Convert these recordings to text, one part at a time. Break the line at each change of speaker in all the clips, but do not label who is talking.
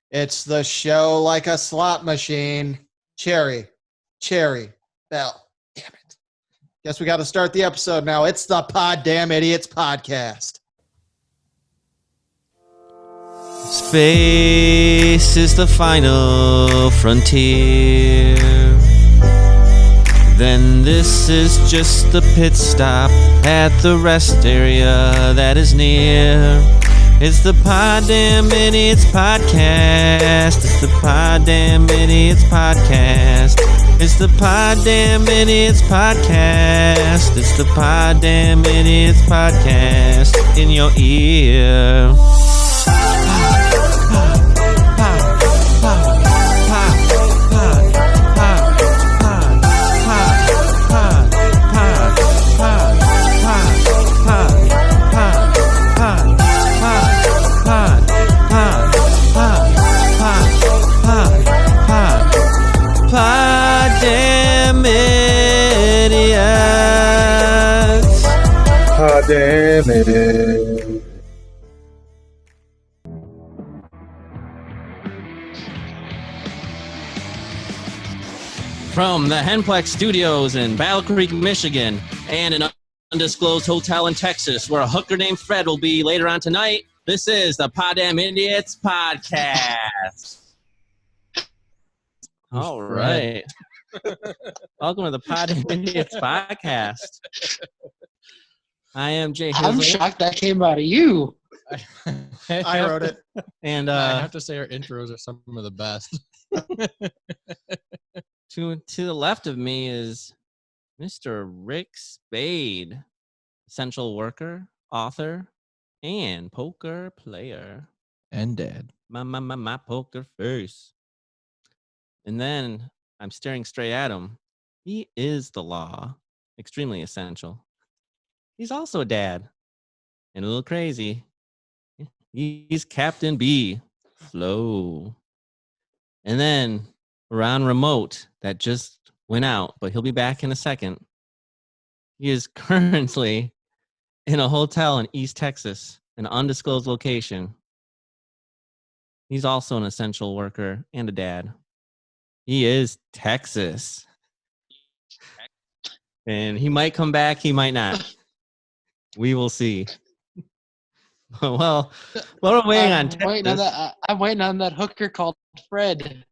It's the show like a slot machine. Cherry, bell. Damn it. Guess we got to start the episode now. It's the Poddamn Idiotz Podcast.
Space is the final frontier. Then this is just the pit stop at the rest area that is near. It's the Poddamn Idiotz Podcast. It's the Poddamn Idiotz Podcast. It's the Poddamn Idiotz Podcast. It's the Poddamn Idiotz Podcast in your ear. Poddamn Idiotz.
Poddamn Idiotz.
From the Henplex Studios in Battle Creek, Michigan, and an undisclosed hotel in Texas where a hooker named Fred will be later on tonight, this is the Poddamn Idiotz Podcast. All right. Welcome to the Poddamn Idiotz Podcast. I am Jay Hizzle.
I'm shocked that came out of you.
I wrote it.
And
I have to say our intros are some of the best.
to the left of me is Mr. Rick Spade, essential worker, author, and poker player.
And Dad.
My poker face. And then I'm staring straight at him. He is the law. Extremely essential. He's also a dad. And a little crazy. He's Captain B. Flo. And then we're on remote that just went out, but he'll be back in a second. He is currently in a hotel in East Texas, an undisclosed location. He's also an essential worker and a dad. He is Texas. And he might come back, he might not. We will see. Well, we're waiting on Texas.
I'm waiting on that hooker called Fred.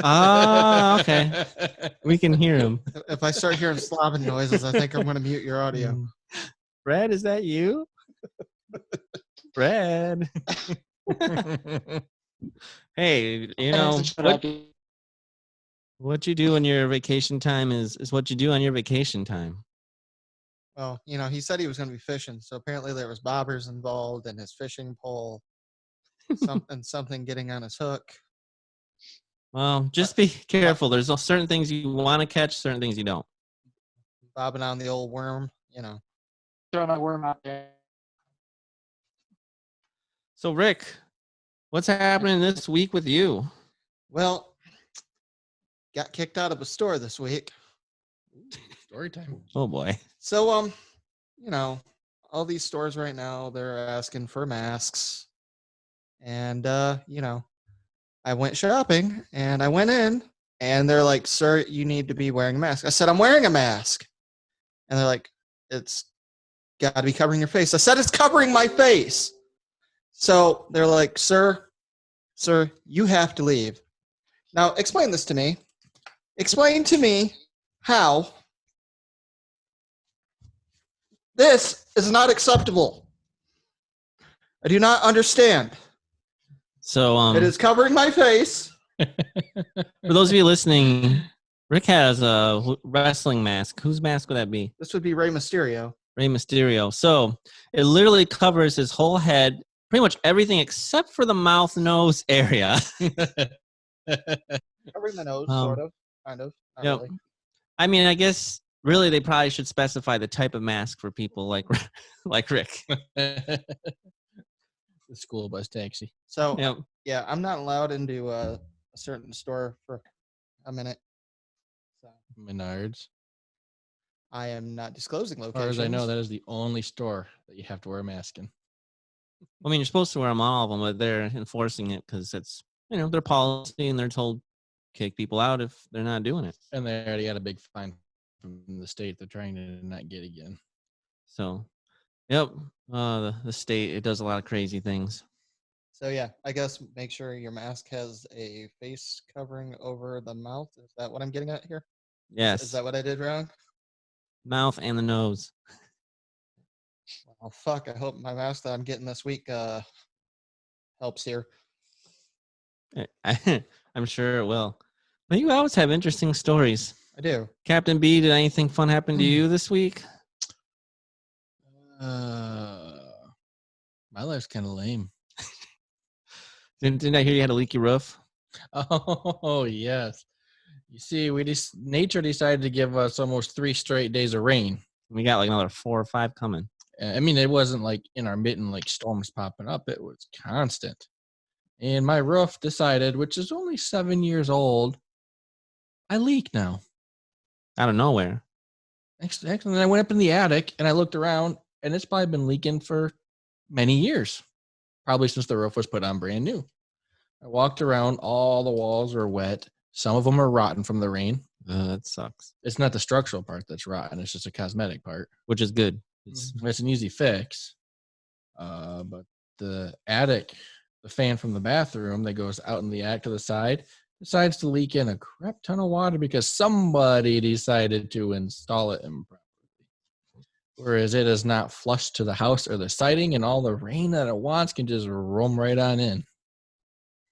Ah, okay. We can hear him.
If I start hearing slobbing noises, I think I'm going to mute your audio.
Fred, is that you? Fred. Hey, you know, what you do on your vacation time is what you do on your vacation time.
Well, you know, he said he was going to be fishing, so apparently there was bobbers involved in his fishing pole, something getting on his hook.
Well, just be careful. There's certain things you want to catch, certain things you don't.
Bobbing on the old worm, you know.
Throwing a worm out there.
So, Rick, what's happening this week with you?
Well, got kicked out of a store this week.
Story time.
Oh, boy.
So, you know, all these stores right now, they're asking for masks. And, you know, I went shopping and I went in and they're like, sir, you need to be wearing a mask. I said, I'm wearing a mask. And they're like, it's got to be covering your face. I said, it's covering my face. So they're like, sir, you have to leave. Now, explain this to me. Explain to me how this is not acceptable. I do not understand.
So,
it is covering my face.
For those of you listening, Rick has a wrestling mask. Whose mask would that be?
This would be Rey Mysterio.
Rey Mysterio. So it literally covers his whole head, pretty much everything except for the mouth, nose area.
Covering the nose, sort of, kind of. Not
Yep.
really.
I mean, I guess really they probably should specify the type of mask for people like Rick.
The school bus taxi.
So,
Yep.
yeah, I'm not allowed into a certain store for a minute. So
Menards.
I am not disclosing
As far
locations.
as I know, that is the only store that you have to wear a mask in.
I mean, you're supposed to wear them all of them, but they're enforcing it because it's their policy, and they're told kick people out if they're not doing it.
And they already got a big fine from the state they're trying to not get again.
So, yep, the state, it does a lot of crazy things.
So yeah, I guess make sure your mask has a face covering over the mouth. Is that what I'm getting at here?
Yes.
Is that what I did wrong?
Mouth and the nose.
Well, fuck. I hope my mask that I'm getting this week helps here.
I'm sure it will. But you always have interesting stories.
I do.
Captain B, did anything fun happen to you this week?
My life's kind of lame.
Didn't I hear you had a leaky roof?
Oh, yes. You see, nature decided to give us almost 3 straight days of rain.
We got like another 4 or 5 coming.
I mean, it wasn't like intermittent, like storms popping up. It was constant. And my roof decided, which is only 7 years old, I leak now.
Out of nowhere.
Actually, I went up in the attic and I looked around, and it's probably been leaking for many years. Probably since the roof was put on brand new. I walked around, all the walls are wet. Some of them are rotten from the rain.
That sucks.
It's not the structural part that's rotten. It's just a cosmetic part.
Which is good.
It's an easy fix. But the attic, the fan from the bathroom that goes out in the attic to the side, decides to leak in a crap ton of water because somebody decided to install it improperly. Whereas it is not flush to the house or the siding, and all the rain that it wants can just roam right on in.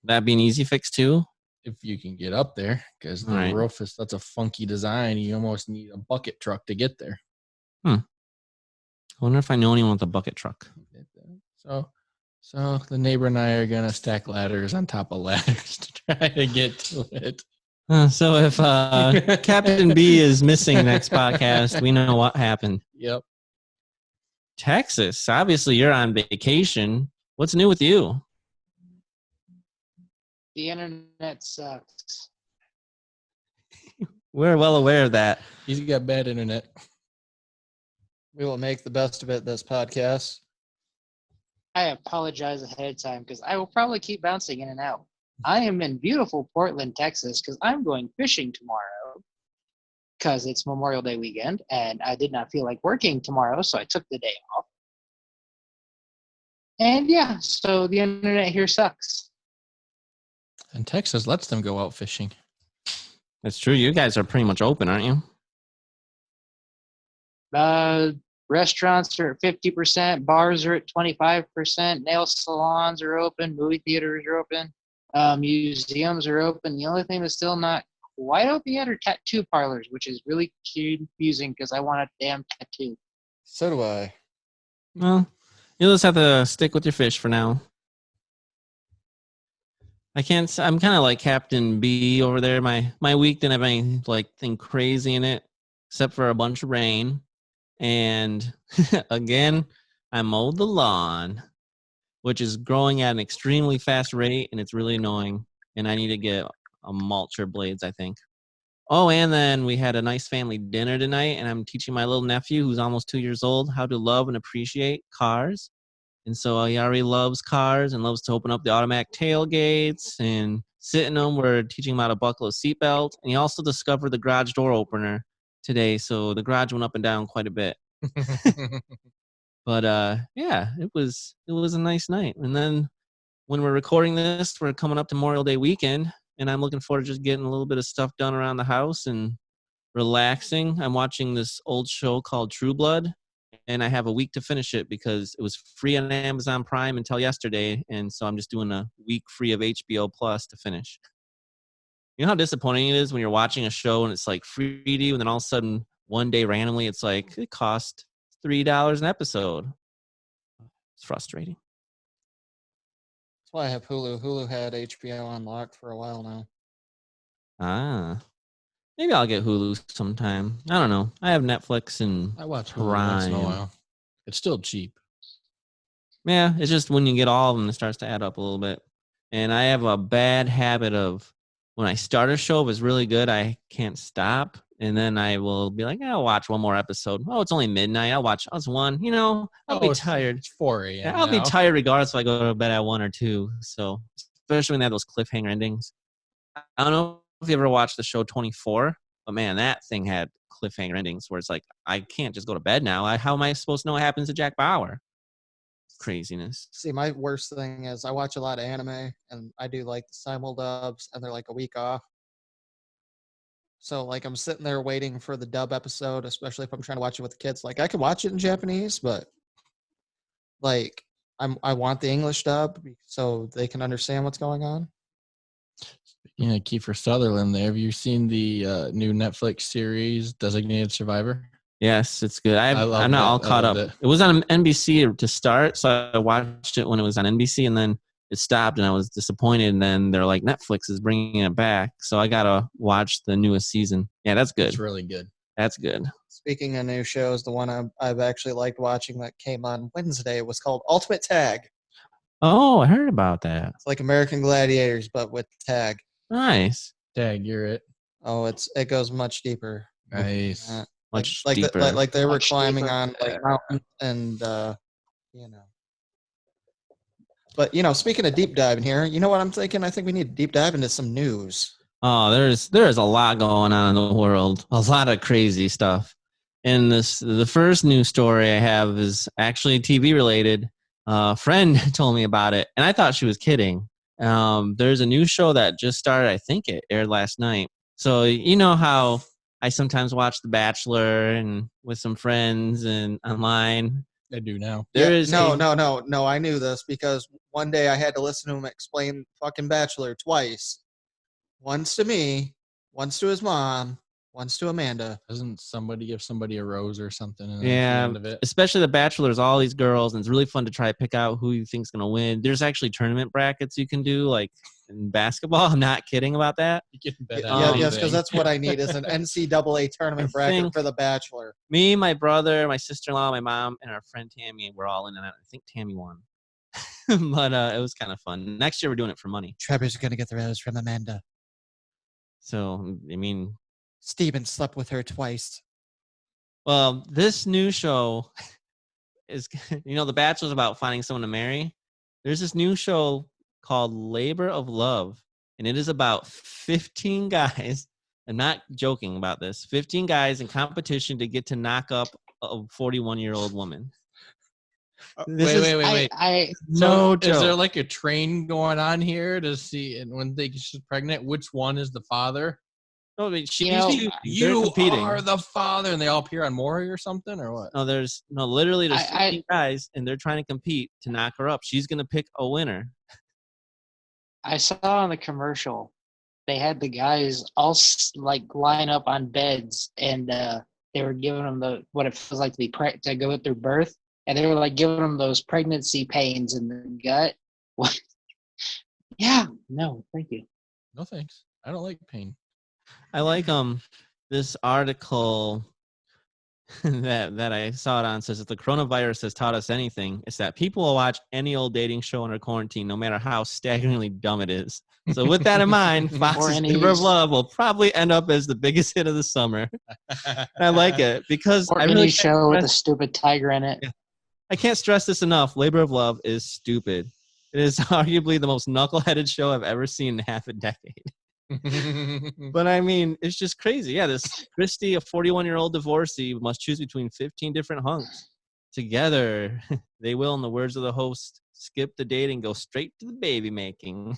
That be an easy fix too?
If you can get up there, because the
Right.
roof is such a funky design, you almost need a bucket truck to get there.
I wonder if I know anyone with a bucket truck.
So the neighbor and I are gonna stack ladders on top of ladders to try to get to it.
So if Captain B is missing next podcast, we know what happened.
Yep.
Texas, obviously you're on vacation. What's new with you?
The internet sucks.
We're well aware of that.
He's got bad internet.
We will make the best of it this podcast.
I apologize ahead of time because I will probably keep bouncing in and out. I am in beautiful Portland, Texas, because I'm going fishing tomorrow because it's Memorial Day weekend, and I did not feel like working tomorrow, so I took the day off. And yeah, so the internet here sucks.
And Texas lets them go out fishing.
That's true. You guys are pretty much open, aren't you?
Restaurants are at 50%, bars are at 25%, nail salons are open, movie theaters are open, museums are open. The only thing that's still not quite open yet are tattoo parlors, which is really confusing because I want a damn tattoo.
So do I.
Well, you'll just have to stick with your fish for now. I'm kind of like Captain B over there. My week didn't have anything crazy in it, except for a bunch of rain. And again, I mowed the lawn, which is growing at an extremely fast rate, and it's really annoying. And I need to get a mulcher blades, I think. Oh, and then we had a nice family dinner tonight, and I'm teaching my little nephew, who's almost 2 years old, how to love and appreciate cars. And so he already loves cars and loves to open up the automatic tailgates and sit in them. We're teaching him how to buckle a seatbelt. And he also discovered the garage door opener today. So the garage went up and down quite a bit. But yeah, it was a nice night. And then when we're recording this, we're coming up to Memorial Day weekend. And I'm looking forward to just getting a little bit of stuff done around the house and relaxing. I'm watching this old show called True Blood. And I have a week to finish it because it was free on Amazon Prime until yesterday. And so I'm just doing a week free of HBO Plus to finish. You know how disappointing it is when you're watching a show and it's like free to you, and then all of a sudden, one day randomly, it's like, it cost $3 an episode. It's frustrating.
That's why I have Hulu. Hulu had HBO unlocked for a while now.
Maybe I'll get Hulu sometime. I don't know. I have Netflix and
I watch Hulu once in a
Prime.
while. It's still cheap.
Yeah, it's just when you get all of them, it starts to add up a little bit. And I have a bad habit of when I start a show, if it's really good, I can't stop. And then I will be like, I'll watch one more episode. Oh, it's only midnight. I'll watch one. I'll be tired.
It's 4 a.m.
Yeah, I'll be tired regardless if I go to bed at 1 or 2. So especially when they have those cliffhanger endings. I don't know if you ever watched the show 24, but man, that thing had cliffhanger endings where it's like, I can't just go to bed now. How am I supposed to know what happens to Jack Bauer? Craziness.
See, my worst thing is I watch a lot of anime, and I do like the simul dubs, and they're like a week off. So like I'm sitting there waiting for the dub episode, especially if I'm trying to watch it with the kids. Like I could watch it in Japanese, but like I want the English dub so they can understand what's going on.
Speaking of Kiefer Sutherland, there, have you seen the new Netflix series Designated Survivor?
Yes, it's good. I'm
loved
not
it.
all caught
I
up.
loved
It was on NBC to start, so I watched it when it was on NBC, and then it stopped, and I was disappointed. And then they're like, Netflix is bringing it back, so I gotta watch the newest season. Yeah, that's good.
It's really good.
That's good.
Speaking of new shows, the one I've actually liked watching that came on Wednesday was called Ultimate Tag.
Oh, I heard about that.
It's like American Gladiators, but with tag.
Nice.
Tag, you're it.
Oh, it goes much deeper.
Nice.
Much
like
deeper.
like they were
Much
climbing
deeper.
on like mountains and you know. But you know, speaking of deep diving here, you know what I'm thinking? I think we need to deep dive into some news.
Oh, there's a lot going on in the world. A lot of crazy stuff. And the first news story I have is actually TV related. A friend told me about it, and I thought she was kidding. There's a new show that just started. I think it aired last night. So you know how I sometimes watch The Bachelor and with some friends and online.
I do now.
No. I knew this because one day I had to listen to him explain fucking Bachelor twice. Once to me, once to his mom, once to Amanda.
Doesn't somebody give somebody a rose or something? At
Yeah,
the end of it?
especially The Bachelor's all these girls, and it's really fun to try to pick out who you think's gonna win. There's actually tournament brackets you can do, like in basketball. I'm not kidding about that.
You can bet
Yes,
anything.
because that's what I need is an NCAA tournament bracket for The Bachelor.
Me, my brother, my sister-in-law, my mom, and our friend Tammy were all in, and I think Tammy won. But it was kind of fun. Next year we're doing it for money.
Trevor's going to get the rose from Amanda.
So I mean,
Steven slept with her twice.
well, this new show is, The Bachelor's about finding someone to marry. There's this new show called Labor of Love, and it is about 15 guys. I'm not joking about this. 15 guys in competition to get to knock up a 41-year-old woman.
Wait.
No
So is there
joke.
like a train going on here to see, and when she's pregnant, which one is the father?
No, I mean,
You
they're competing.
are the father, and they all appear on Maury or something, or what?
No, literally there's
I-
15 guys, and they're trying to compete to knock her up. She's gonna pick a winner.
I saw on the commercial, they had the guys all like line up on beds, and they were giving them what it feels like to be to go through birth, and they were like giving them those pregnancy pains in the gut. What? Yeah, no, thank you.
No thanks. I don't like pain.
I like this article that I saw it on says if the coronavirus has taught us anything, it's that people will watch any old dating show under quarantine, no matter how staggeringly dumb it is. So with that in mind, Fox's Labor of Love will probably end up as the biggest hit of the summer. I like it because
Or
I
any
really
show with a stupid tiger in it.
Yeah. I can't stress this enough. Labor of Love is stupid. It is arguably the most knuckleheaded show I've ever seen in half a decade. But I mean, it's just crazy. Yeah, this Christy, a 41-year-old divorcee, must choose between 15 different hunks. Together, they will, in the words of the host, skip the dating, go straight to the baby making.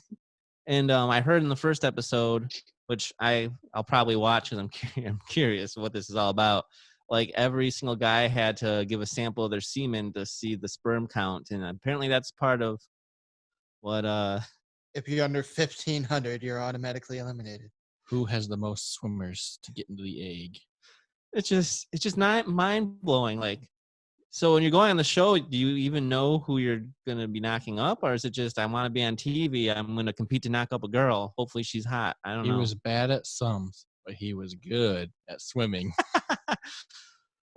And I heard in the first episode, which I'll probably watch because I'm curious what this is all about. Like every single guy had to give a sample of their semen to see the sperm count, and apparently that's part of what
If you're under 1,500, you're automatically eliminated.
Who has the most swimmers to get into the egg?
it's just not mind blowing. Like, so when you're going on the show, do you even know who you're gonna be knocking up, or is it just I want to be on TV? I'm gonna compete to knock up a girl. Hopefully she's hot. I don't know.
He was bad at some, but he was good at swimming.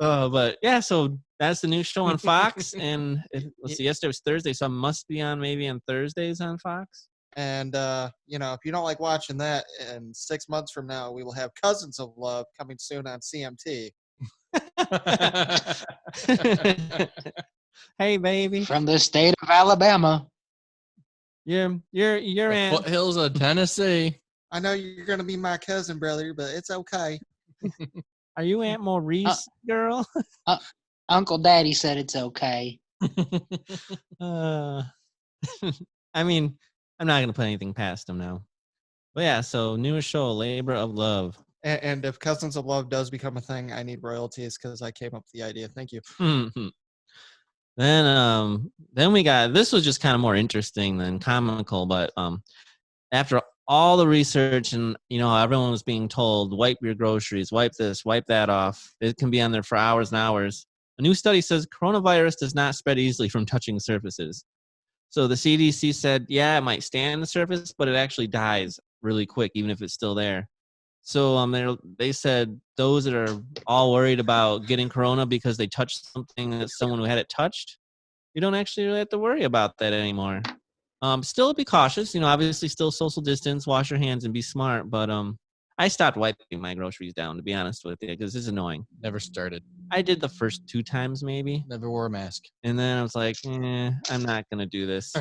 But yeah, so that's the new show on Fox. And let's see, yesterday was Thursday, so it must be on maybe on Thursdays on Fox.
And, if you don't like watching that, in 6 months from now, we will have Cousins of Love coming soon on CMT.
Hey, baby.
From the state of Alabama.
You're
The
aunt.
foothills of Tennessee.
I know you're gonna be my cousin, brother, but it's okay.
Are you Aunt Maurice, girl?
Uncle Daddy said it's okay.
I mean, I'm not gonna put anything past him now. But yeah, so newest show, Labor of Love.
And if Cousins of Love does become a thing, I need royalties because I came up with the idea. Thank you.
Then we got, this was just kind of more interesting than comical, but after all the research and everyone was being told, wipe your groceries, wipe this, wipe that off. It can be on there for hours and hours. A new study says coronavirus does not spread easily from touching surfaces. So the CDC said, yeah, it might stay on the surface, but it actually dies really quick, even if it's still there. So they said those that are all worried about getting corona because they touched something that someone who had it touched, you don't actually really have to worry about that anymore. Still be cautious, obviously still social distance, wash your hands and be smart. But I stopped wiping my groceries down, to be honest with you, because it's annoying.
Never started.
I did the first 2 times maybe.
Never wore a mask.
And then I was like, I'm not going to do this.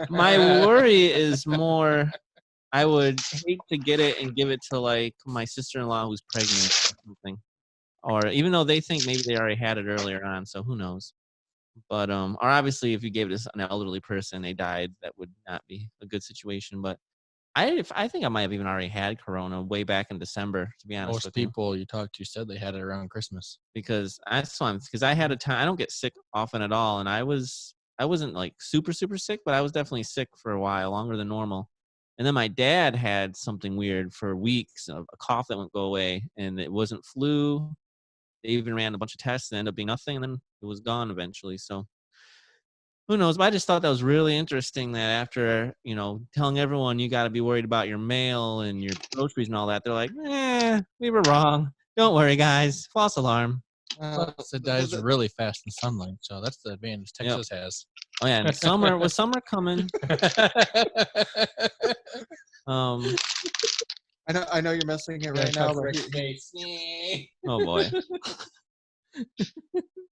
My worry is more, I would hate to get it and give it to like my sister-in-law who's pregnant or something. Or even though they think maybe they already had it earlier on, so who knows. But or obviously if you gave it to an elderly person, they died, that would not be a good situation. But I think I might have even already had corona way back in December, to be honest
Most
with
people you talked to said they had it around Christmas.
because I had a time, I don't get sick often at all, and I wasn't like super sick, but I was definitely sick for a while, longer than normal. And then my dad had something weird for weeks, a cough that wouldn't go away, and it wasn't flu. They even ran a bunch of tests and ended up being nothing, and then it was gone eventually. So who knows? But I just thought that was really interesting that after, telling everyone you got to be worried about your mail and your groceries and all that, they're like, we were wrong. Don't worry, guys. False alarm.
Plus, it dies really fast in sunlight, so that's the advantage Texas has.
Oh, yeah. And summer coming.
I know you're missing it right now. But
Oh, boy.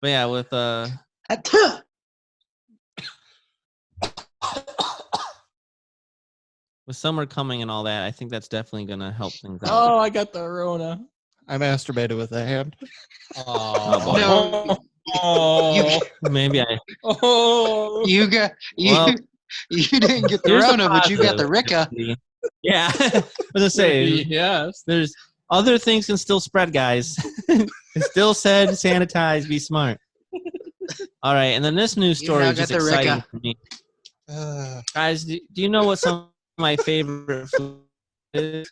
But yeah, with summer coming and all that, I think that's definitely going to help things out.
Oh, I got the Rona.
I masturbated with that hand.
Oh,
boy.
No,
Oh,
Maybe I...
oh.
you didn't get the
Here's the
Rona, but you got the
positive.
Ricka.
Yeah. I was going to say,
Yes.
there's other things can still spread, guys. It still said sanitize, be smart. All right, and then this news story
now
is just
got the
exciting
Ricka.
for me. Guys, do you know what some of my favorite food is?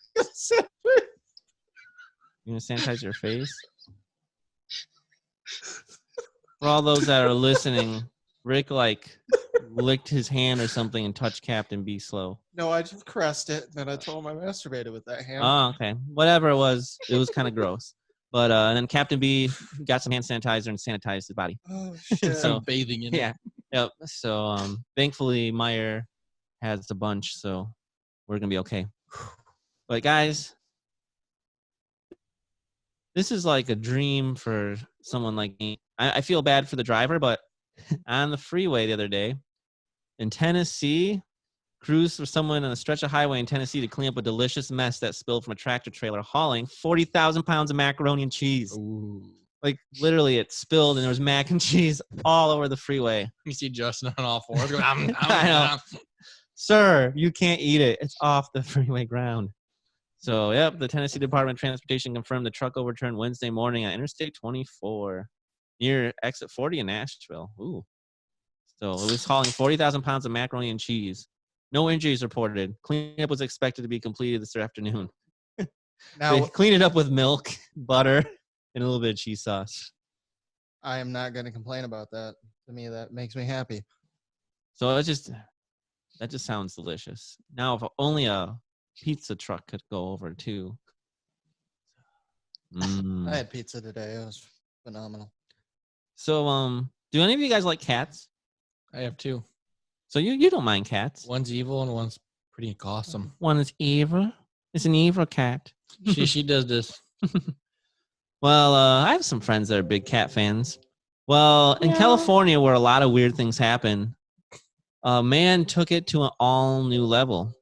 You gonna sanitize your face? For all those that are listening, Rick licked his hand or something and touched Captain B slow.
No, I just caressed it. Then I told him I masturbated with that hand.
Oh, okay. Whatever it was kind of gross. But and then Captain B got some hand sanitizer and sanitized his body.
Oh shit!
So-
I'm bathing in it.
Yeah. Yep. So thankfully Meyer has a bunch, so we're gonna be okay. But guys, this is like a dream for someone like me. I feel bad for the driver, but on the freeway the other day in Tennessee, crews for someone on a stretch of highway in Tennessee to clean up a delicious mess that spilled from a tractor trailer hauling 40,000 pounds of macaroni and cheese.
Ooh.
Like literally it spilled and there was mac and cheese all over the freeway.
You see Justin on all fours going,
I know. Sir, you can't eat it. It's off the freeway ground. So, yep, the Tennessee Department of Transportation confirmed the truck overturned Wednesday morning on Interstate 24 near exit 40 in Nashville. Ooh. So, it was hauling 40,000 pounds of macaroni and cheese. No injuries reported. Cleanup was expected to be completed this afternoon.
Now
They cleaned it up with milk, butter, and a little bit of cheese sauce.
I am not going to complain about that. To me, that makes me happy.
So, that just sounds delicious. Now, if only a pizza truck could go over too.
I had pizza today. It was phenomenal.
So, do any of you guys like cats?
I have two.
So you don't mind cats?
One's evil and one's pretty awesome.
One is evil. It's an evil cat.
She does this.
Well, I have some friends that are big cat fans. Well, in California, where a lot of weird things happen, A man took it to an all new level.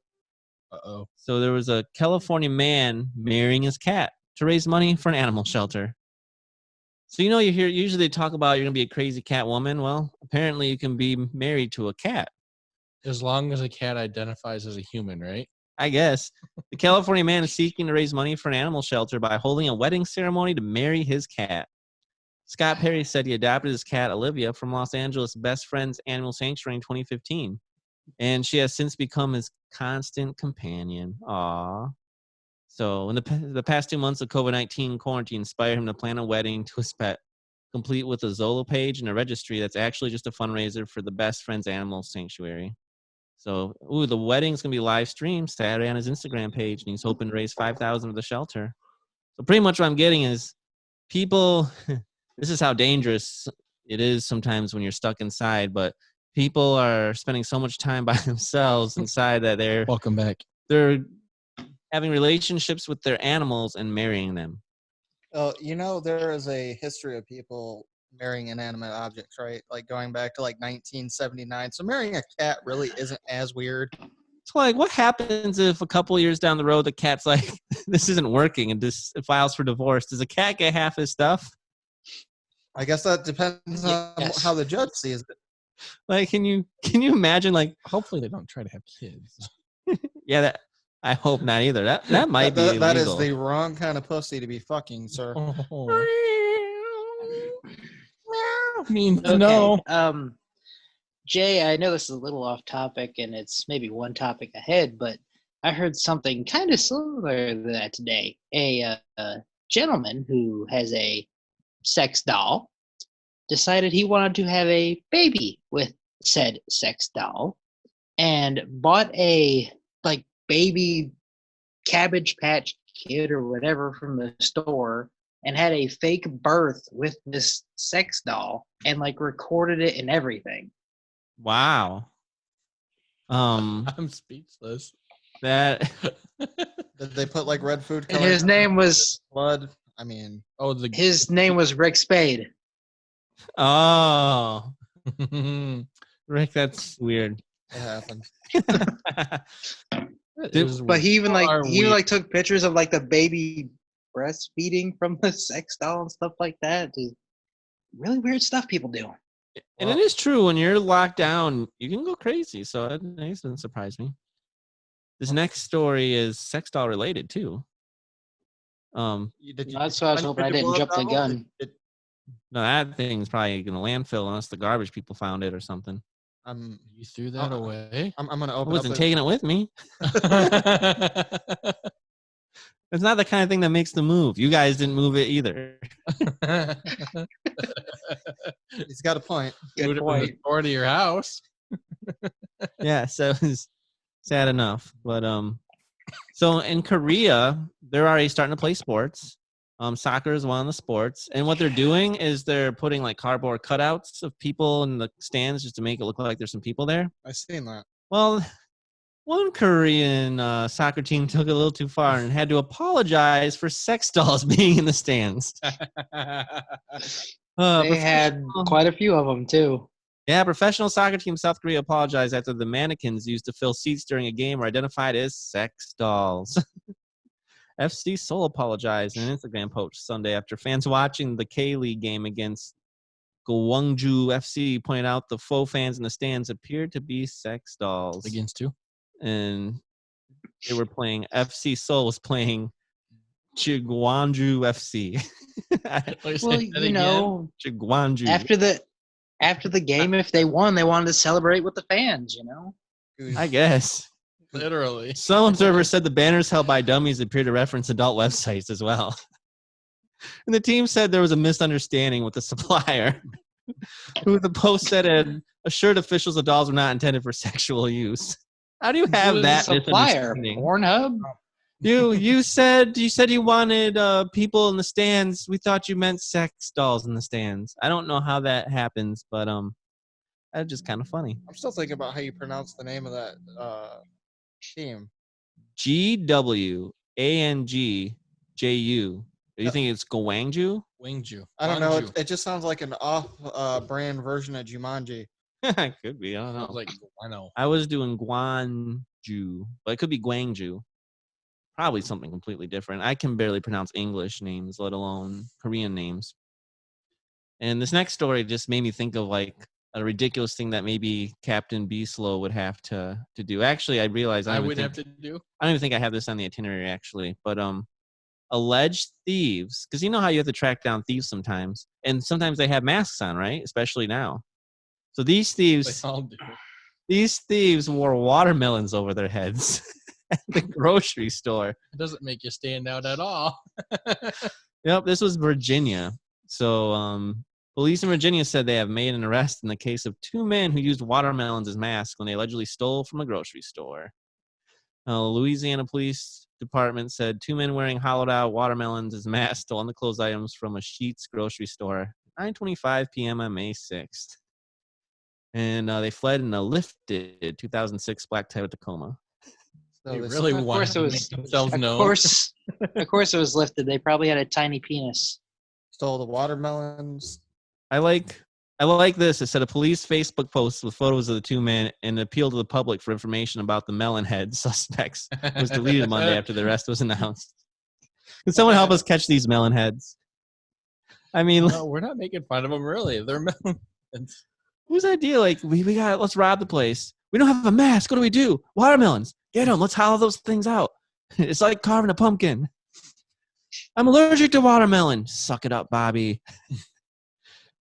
Uh-oh.
So there was a California man marrying his cat to raise money for an animal shelter. So you hear usually they talk about you're gonna be a crazy cat woman. Well, apparently you can be married to a cat.
As long as a cat identifies as a human, right?
I guess. The California man is seeking to raise money for an animal shelter by holding a wedding ceremony to marry his cat. Scott Perry said he adopted his cat, Olivia, from Los Angeles' Best Friends Animal Sanctuary in 2015. And she has since become his constant companion. Aww. So in the past 2 months of COVID-19 quarantine inspired him to plan a wedding to his pet, complete with a Zolo page and a registry that's actually just a fundraiser for the Best Friends Animal Sanctuary. So, the wedding's going to be live streamed Saturday on his Instagram page, and he's hoping to raise $5,000 for the shelter. So pretty much what I'm getting is people, this is how dangerous it is sometimes when you're stuck inside, but people are spending so much time by themselves inside that
Welcome back.
They're having relationships with their animals and marrying them.
There is a history of people marrying inanimate objects, right? Like going back to like 1979. So marrying a cat really isn't as weird.
It's like, what happens if a couple of years down the road the cat's like, this isn't working and just files for divorce? Does the cat get half his stuff?
I guess that depends on how the judge sees it.
Like, can you imagine? Like,
hopefully they don't try to have kids.
Yeah, I hope not either. That might be illegal.
That is the wrong kind of pussy to be fucking, sir.
Means
Okay,
no.
Jay, I know this is a little off topic and it's maybe one topic ahead, but I heard something kind of similar to that today. A gentleman who has a sex doll decided he wanted to have a baby with said sex doll and bought a baby Cabbage Patch Kid or whatever from the store and had a fake birth with this sex doll and recorded it and everything.
Wow.
I'm speechless.
That
Did they put red food
And
coloring
his name was
blood? I mean,
his name was Rick Spade.
Oh, Rick, that's weird.
it happened.
But he even took pictures of the baby breastfeeding from the sex doll and stuff like that. Just really weird stuff people do.
And it is true, when you're locked down, you can go crazy. So that doesn't surprise me. This next story is sex doll related too.
That's why I was hoping I didn't jump the gun.
No, that thing's probably in a landfill unless the garbage people found it or something.
You threw that away?
I'm going to open
I wasn't taking it with me. It's not the kind of thing that makes the move. You guys didn't move it either.
He's got a point.
Good point.
Or to your house.
Yeah, so it's sad enough. But so in Korea, they're already starting to play sports. Soccer is one of the sports, and what they're doing is they're putting cardboard cutouts of people in the stands just to make it look like there's some people there.
I've seen that.
Well, one Korean soccer team took it a little too far and had to apologize for sex dolls being in the stands.
They had quite a few of them too.
Yeah, professional soccer team South Korea apologized after the mannequins used to fill seats during a game were identified as sex dolls. FC Seoul apologized in an Instagram post Sunday after fans watching the K-League game against Gwangju FC pointed out the faux fans in the stands appeared to be sex dolls.
Against two?
And they were playing, FC Seoul was playing Gwangju FC.
Well,
Gwangju.
after the game, if they won, they wanted to celebrate with the fans,
I guess.
Literally.
Some observers said the banners held by dummies appear to reference adult websites as well. And the team said there was a misunderstanding with the supplier, who the post said had assured officials the dolls were not intended for sexual use. How do you have that
supplier? Pornhub?
You said you wanted people in the stands. We thought you meant sex dolls in the stands. I don't know how that happens, but that's just kind of funny.
I'm still thinking about how you pronounce the name of that team.
GWANGJU. Do you think it's Gwangju?
Gwangju.
I don't know. It just sounds like an off-brand version of Jumanji.
Could be. I don't
I
know.
was like, I know.
I was doing Guangzhou, but it could be Guangzhou. Probably something completely different. I can barely pronounce English names, let alone Korean names. And this next story just made me think of like a ridiculous thing that maybe Captain Beaslow would have to do. Actually, I realized
I would have to do.
I don't even think I have this on the itinerary actually, but alleged thieves, because you know how you have to track down thieves sometimes, and sometimes they have masks on, right? Especially now. So these
They
thieves
all do.
wore watermelons over their heads at the grocery store.
It doesn't make you stand out at all.
Yep, this was Virginia. So police in Virginia said they have made an arrest in the case of 2 men who used watermelons as masks when they allegedly stole from a grocery store. Louisiana Police Department said 2 men wearing hollowed out watermelons as masks stole undisclosed items from a Sheetz grocery store 9:25 p.m. on May 6th. And they fled in a lifted 2006 black Toyota Tacoma.
So
They
this-
really
Of
wanted
course
to
it
make
was.
themselves
Of
known.
course, of course, it was lifted. They probably had a tiny penis.
stole the watermelons.
I like this. It said a police Facebook post with photos of the 2 men and appeal to the public for information about the melon head suspects was deleted Monday after the arrest was announced. Can someone help us catch these melon heads? I mean,
No, we're not making fun of them, really. They're melons.
whose idea? Like, we got, let's rob the place. We don't have a mask. What do we do? Watermelons. Get them. Let's hollow those things out. It's like carving a pumpkin. I'm allergic to watermelon. Suck it up, Bobby.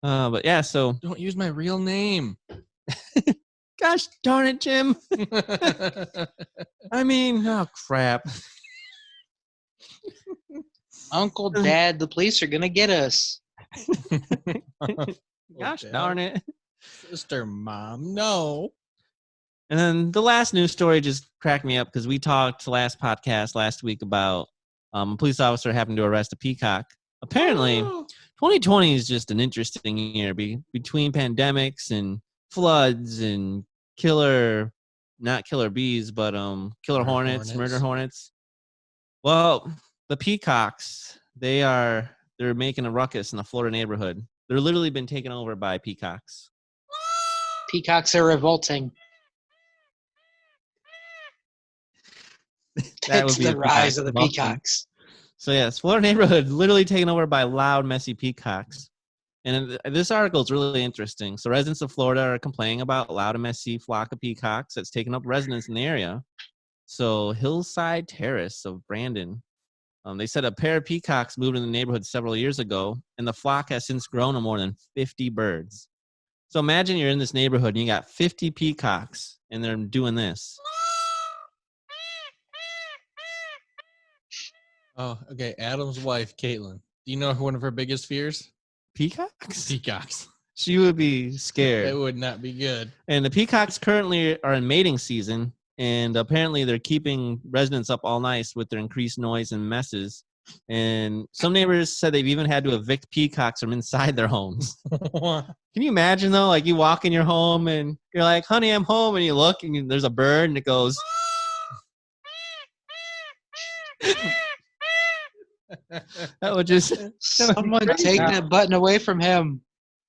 But yeah, so
Don't use my real name.
gosh darn it, Jim. I mean, oh crap.
Uncle, Dad, the police are gonna get us.
Gosh
Okay.
darn it.
Sister, Mom, no.
And then the last news story just cracked me up because we talked last podcast last week about a police officer having to arrest a peacock. Apparently, 2020 is just an interesting year between pandemics and floods and not killer bees, but killer hornets, murder hornets. Well, the peacocks, they're making a ruckus in the Florida neighborhood. They're literally been taken over by peacocks.
Peacocks are revolting.
That
It's
would be
the
a
rise of the
peacock
peacocks.
So yes, Florida neighborhood literally taken over by loud, messy peacocks. And this article is really interesting. So residents of Florida are complaining about loud and messy flock of peacocks that's taken up residence in the area. So Hillside Terrace of Brandon, they said a pair of peacocks moved in the neighborhood several years ago, and the flock has since grown to more than 50 birds. So imagine you're in this neighborhood and you got 50 peacocks, and they're doing this.
Oh, okay. Adam's wife, Caitlin. Do you know one of her biggest fears?
Peacocks?
Peacocks.
She would be scared.
It would not be good.
And the peacocks currently are in mating season, and apparently they're keeping residents up all night with their increased noise and messes. And some neighbors said they've even had to evict peacocks from inside their homes. Can you imagine, though? Like, you walk in your home, and you're like, honey, I'm home. And you look, and there's a bird, and it goes... That would just...
Someone
crazy.
take that button away from him.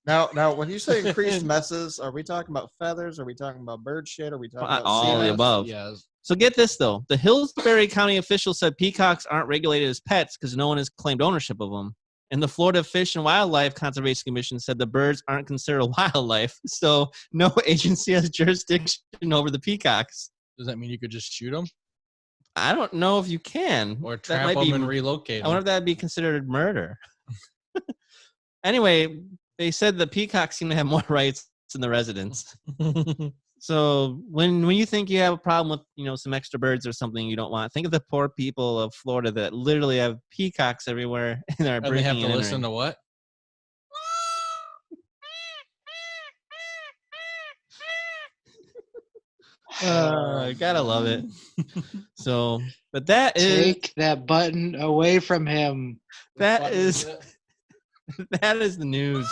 Now, when you say increased messes, are we talking about feathers? Are we talking about bird shit? Are we talking about
All of the
semen?
above.
Yes.
So get this, though. The Hillsbury County official said peacocks aren't regulated as pets because no one has claimed ownership of them. And the Florida Fish and Wildlife Conservation Commission said the birds aren't considered wildlife, so no agency has jurisdiction over the peacocks.
Does that mean you could just shoot them
I don't know if you can.
or
That
trap
might
them
be-
and relocate
I wonder
them?
if that would be considered murder. Anyway, they said the peacocks seem to have more rights than the residents. So when you think you have a problem with, some extra birds or something you don't want, think of the poor people of Florida that literally have peacocks everywhere and are
And they
breaking
have
and
to
entering.
listen to what?
Gotta love it. So, but that is
Take that button away from him.
that
What
is
it?
that is the news.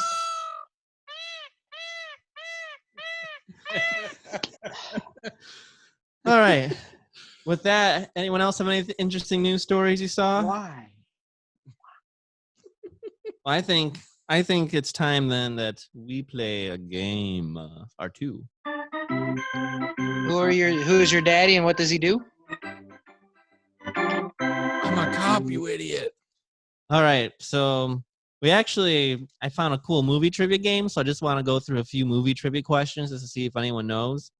All right. With that, anyone else have any interesting news stories you saw?
Why?
I think I think it's time then that we play a game or two.
Who's your daddy and what does he do?
I'm a cop, you idiot.
All right, so I found a cool movie trivia game, so I just want to go through a few movie trivia questions just to see if anyone knows.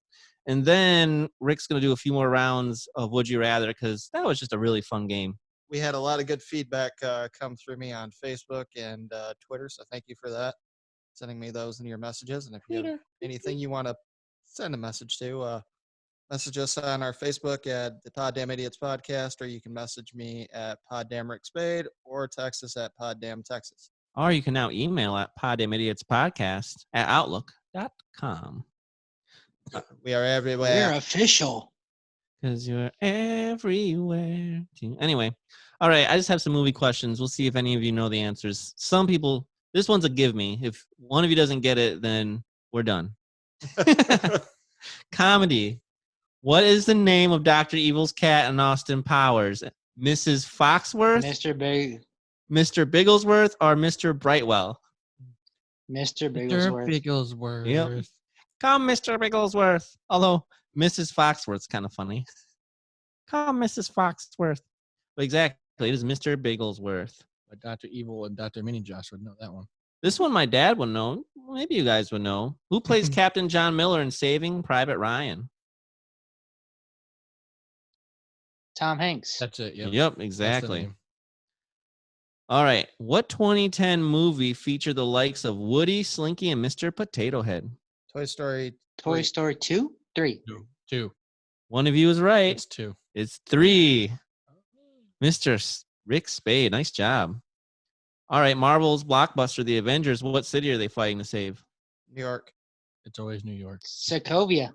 And then Rick's going to do a few more rounds of Would You Rather because that was just a really fun game.
We had a lot of good feedback come through me on Facebook and Twitter, so thank you for that. Sending me those in your messages. And if you have anything you want to send a message to, message us on our Facebook at the Poddamn Idiotz Podcast, or you can message me at Poddamn Rick Spade or text us at Poddamn Texas.
Or you can now email at poddamnidiotzpodcast@outlook.com.
We are everywhere.
We're official.
Because you're everywhere. Anyway, all right, I just have some movie questions. We'll see if any of you know the answers. Some people, this one's a give me. If one of you doesn't get it, then we're done. Comedy. What is the name of Dr. Evil's cat in Austin Powers? Mrs. Foxworth, Mr. Bigglesworth, or Mr. Brightwell?
Mr. Bigglesworth.
Bigglesworth.
Yep. Come, Mr. Bigglesworth. Although Mrs. Foxworth's kind of funny. Come, Mrs. Foxworth. But exactly, it is Mr. Bigglesworth.
But Dr. Evil and Dr. Mini Josh would know that one.
This one my dad would know. Maybe you guys would know. Who plays Captain John Miller in Saving Private Ryan?
Tom Hanks.
That's it. Yep.
Yep,
That's the
exactly.
name.
All right. What 2010 movie featured the likes of Woody, Slinky, and Mr. Potato Head?
Toy Story.
Toy Story 2? 3.
Two.
One of you is right.
It's 2.
It's 3. Mr. Rick Spade. Nice job. All right. Marvel's blockbuster, The Avengers. What city are they fighting to save?
New York.
It's always New York.
Sokovia.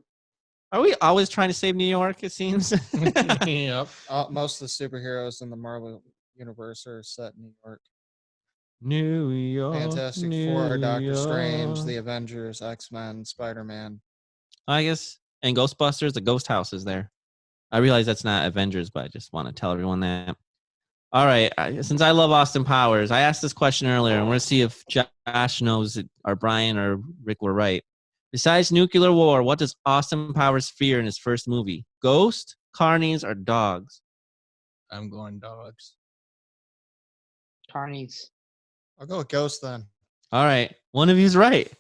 Are we always trying to save New York, it seems?
Yep.
Most of the superheroes in the Marvel universe are set in New York.
New York.
Fantastic
New
Four, Doctor
York.
Strange, The Avengers, X-Men, Spider-Man.
I guess. And Ghostbusters, the ghost house is there. I realize that's not Avengers, but I just want to tell everyone that. All right. Since I love Austin Powers, I asked this question earlier, and we're going to see if Josh knows it, or Brian or Rick were right. Besides nuclear war, what does Austin Powers fear in his first movie? Ghost, carnies, or dogs?
I'm going dogs.
Carnies.
I'll go with Ghost then.
All right. One of you's right.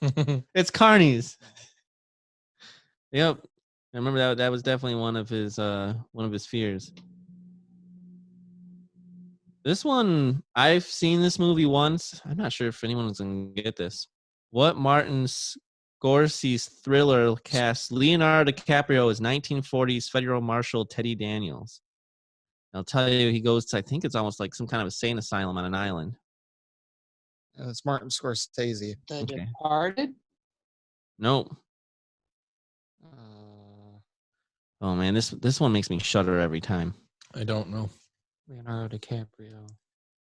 It's carnies. Yep. I remember that was definitely one of his fears. This one, I've seen this movie once. I'm not sure if anyone's going to get this. What Martin Scorsese's thriller cast Leonardo DiCaprio as 1940s federal marshal Teddy Daniels? I'll tell you, he goes to, I think it's almost like some kind of a sane asylum on an island.
And it's Martin Scorsese.
The
Okay.
Departed?
Nope. Oh man, this one makes me shudder every time.
I don't know.
Leonardo DiCaprio.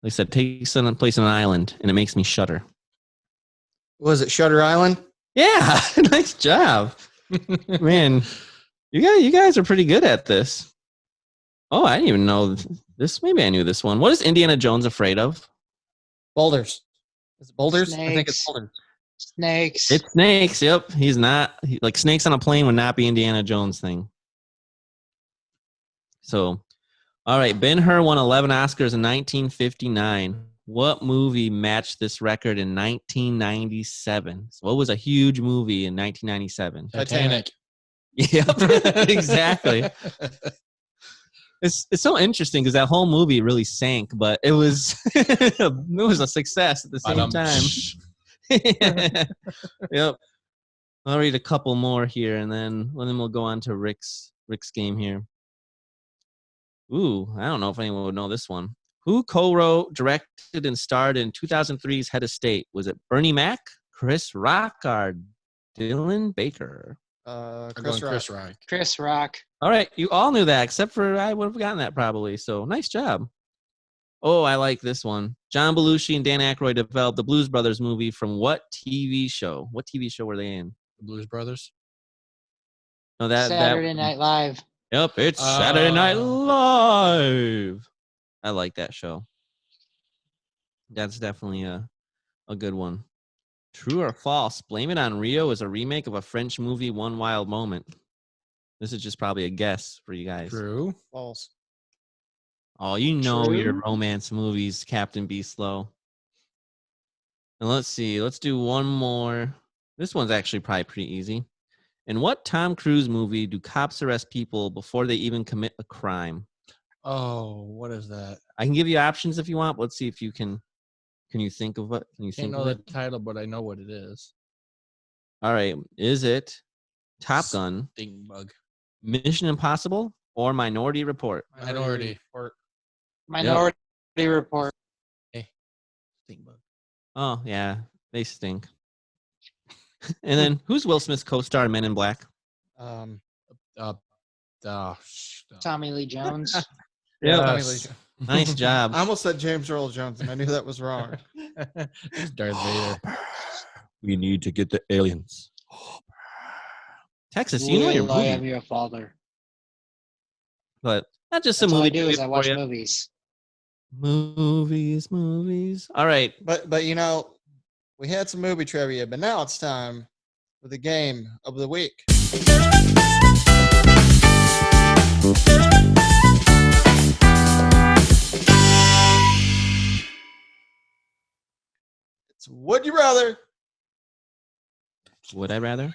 Like I said, takes place on an island, and it makes me shudder.
Was it Shutter Island?
Yeah, nice job, man. You guys are pretty good at this. Oh, I didn't even know this. Maybe I knew this one. What is Indiana Jones afraid of?
Boulders. Is it boulders? I think it's
Snakes.
boulders.
Snakes.
It's snakes. Yep, he's not like snakes on a plane would not be Indiana Jones thing. So, all right, Ben-Hur won 11 Oscars in 1959. What movie matched this record in 1997? So what was a huge movie in 1997?
Titanic.
Yep, exactly. It's so interesting because that whole movie really sank, but it was a success at the same time. Yep. I'll read a couple more here, and then we'll go on to Rick's game here. Ooh, I don't know if anyone would know this one. Who co-wrote, directed, and starred in 2003's Head of State? Was it Bernie Mac, Chris Rock, or Dylan Baker?
Chris Rock.
Chris Rock.
All right, you all knew that, except for I would have gotten that probably. So nice job. Oh, I like this one. John Belushi and Dan Aykroyd developed the Blues Brothers movie from what TV show? What TV show were they in?
The Blues Brothers.
No,
Saturday Night Live.
Yep, it's Saturday Night Live. I like that show. That's definitely a a good one. True or false? Blame It on Rio is a remake of a French movie, One Wild Moment. This is just probably a guess for you guys.
True.
False.
Oh, you know your
True.
romance movies, Captain Be Slow. And let's see. Let's do one more. This one's actually probably pretty easy. In what Tom Cruise movie do cops arrest people before they even commit a crime?
Oh, what is that?
I can give you options if you want. But let's see if you can. Can you think of what? Can you
Can't
think
know
of
the
it?
title, but I know what it is.
All right. Is it Top Gun,
Stink bug.
Mission Impossible, or Minority Report?
Minority.
Minority Report.
Stink bug.
Oh yeah, they stink. And then who's Will Smith's co-star in Men in Black?
Um,
Tommy Lee Jones.
Yeah.
Tommy Lee
Yes.
Jones.
Nice job.
I almost said James Earl Jones, and I knew that was wrong.
It's Darth Vader.
We need to get the aliens. Texas, you know your
Will I am
movie,
your father.
but not just a
That's all
movie.
I do is
trivia
I
for
watch
you.
movies.
Movies. All right.
But you know, we had some movie trivia, but now it's time for the game of the week. It's Would You Rather.
Would I rather?